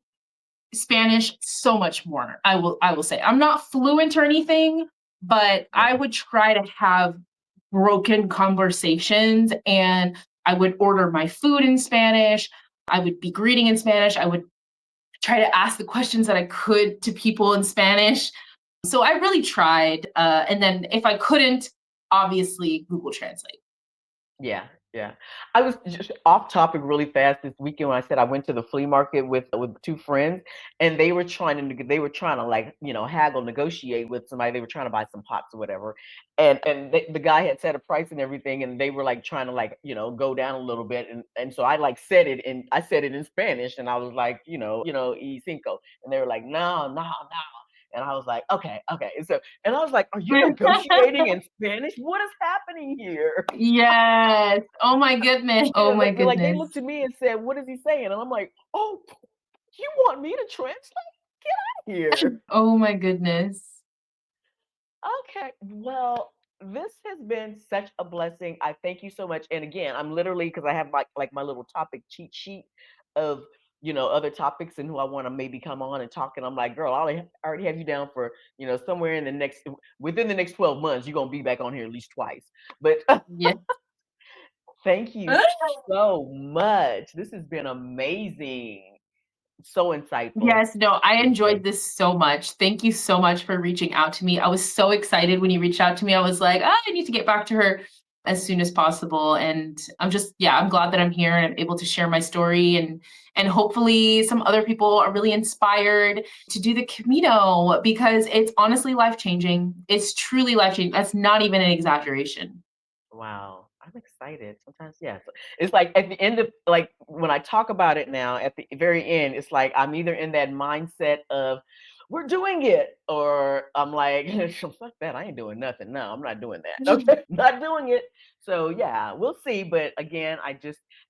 Spanish so much more. I will say. I'm not fluent or anything, but I Yeah. would try to have broken conversations, and I would order my food in Spanish. I would be greeting in Spanish. I would try to ask the questions that I could to people in Spanish. So I really tried. And then if I couldn't, obviously Google Translate. Yeah. Yeah. I was just off topic really fast this weekend when I said I went to the flea market with two friends, and they were trying to like, haggle, negotiate with somebody. They were trying to buy some pots or whatever. And the guy had set a price and everything, and they were like trying to like, go down a little bit. And so I said it in Spanish, and I was like, y cinco. And they were like, no, no, no. And I was like, okay, okay. And I was like, are you negotiating in Spanish? What is happening here? Yes. Oh my goodness. Oh Yeah, my they goodness. looked at me and said, "What is he saying?" And I'm like, "Oh, you want me to translate? Get out here." Oh my goodness. Okay, well, this has been such a blessing. I thank you so much. And again, I'm literally because I have like my little topic cheat sheet of other topics and who I want to maybe come on and talk. And I'm like, girl, I already have you down for somewhere in the next within the next 12 months. You're gonna be back on here at least twice. But Yeah. thank you so much. This has been amazing. So insightful. Yes, no, I Seriously. enjoyed this so much. Thank you so much for reaching out to me. I was so excited when you reached out to me. I was like, "Ah, I need to get back to her as soon as possible." And I'm just, yeah, I'm glad that I'm here and I'm able to share my story, and hopefully some other people are really inspired to do the Camino because it's honestly life-changing. It's truly life-changing. That's not even an exaggeration. Wow. I'm excited. Sometimes, yes. It's like at the end of like when I talk about it now, at the very end, it's like I'm either in that mindset of we're doing it, or I'm like, fuck that. I ain't doing nothing. No, I'm not doing that. Okay. Not doing it. So yeah, we'll see. But again,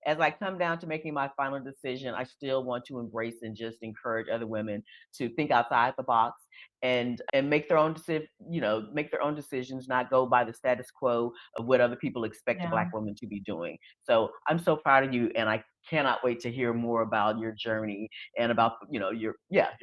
as I come down to making my final decision, I still want to embrace and just encourage other women to think outside the box and make their own decisions, not go by the status quo of what other people expect a Yeah. black woman to be doing. So I'm so proud of you, and I cannot wait to hear more about your journey and about your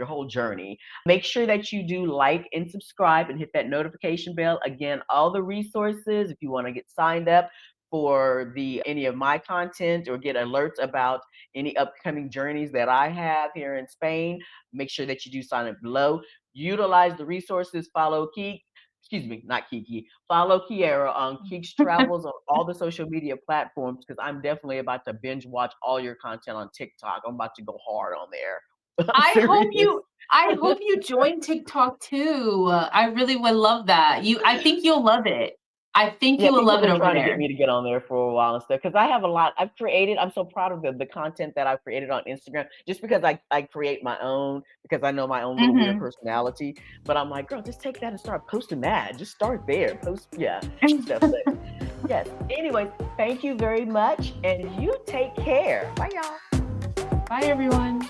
whole journey. Make sure that you do like and subscribe and hit that notification bell. Again, all the resources if you want to get signed up for the any of my content or get alerts about any upcoming journeys that I have here in Spain, make sure that you do sign up below. Utilize the resources. Follow Key, excuse me, not Kiki. Follow Kiera on Keeks Travels on all the social media platforms because I'm definitely about to binge watch all your content on TikTok. I'm about to go hard on there. I'm I hope serious. you I hope you join TikTok too. I really would love that. I think you'll love it. I think Yeah, you will people have love it been over trying to get there. me to get on there for a while and stuff because I have a lot I've created. I'm so proud of the content that I've created on Instagram just because I create my own because I know my own little weird Mhm. personality. But I'm like, girl, just take that and start posting that. Just start there. Post, yeah, stuff. But yes. Anyways, thank you very much and you take care. Bye, y'all. Bye, everyone.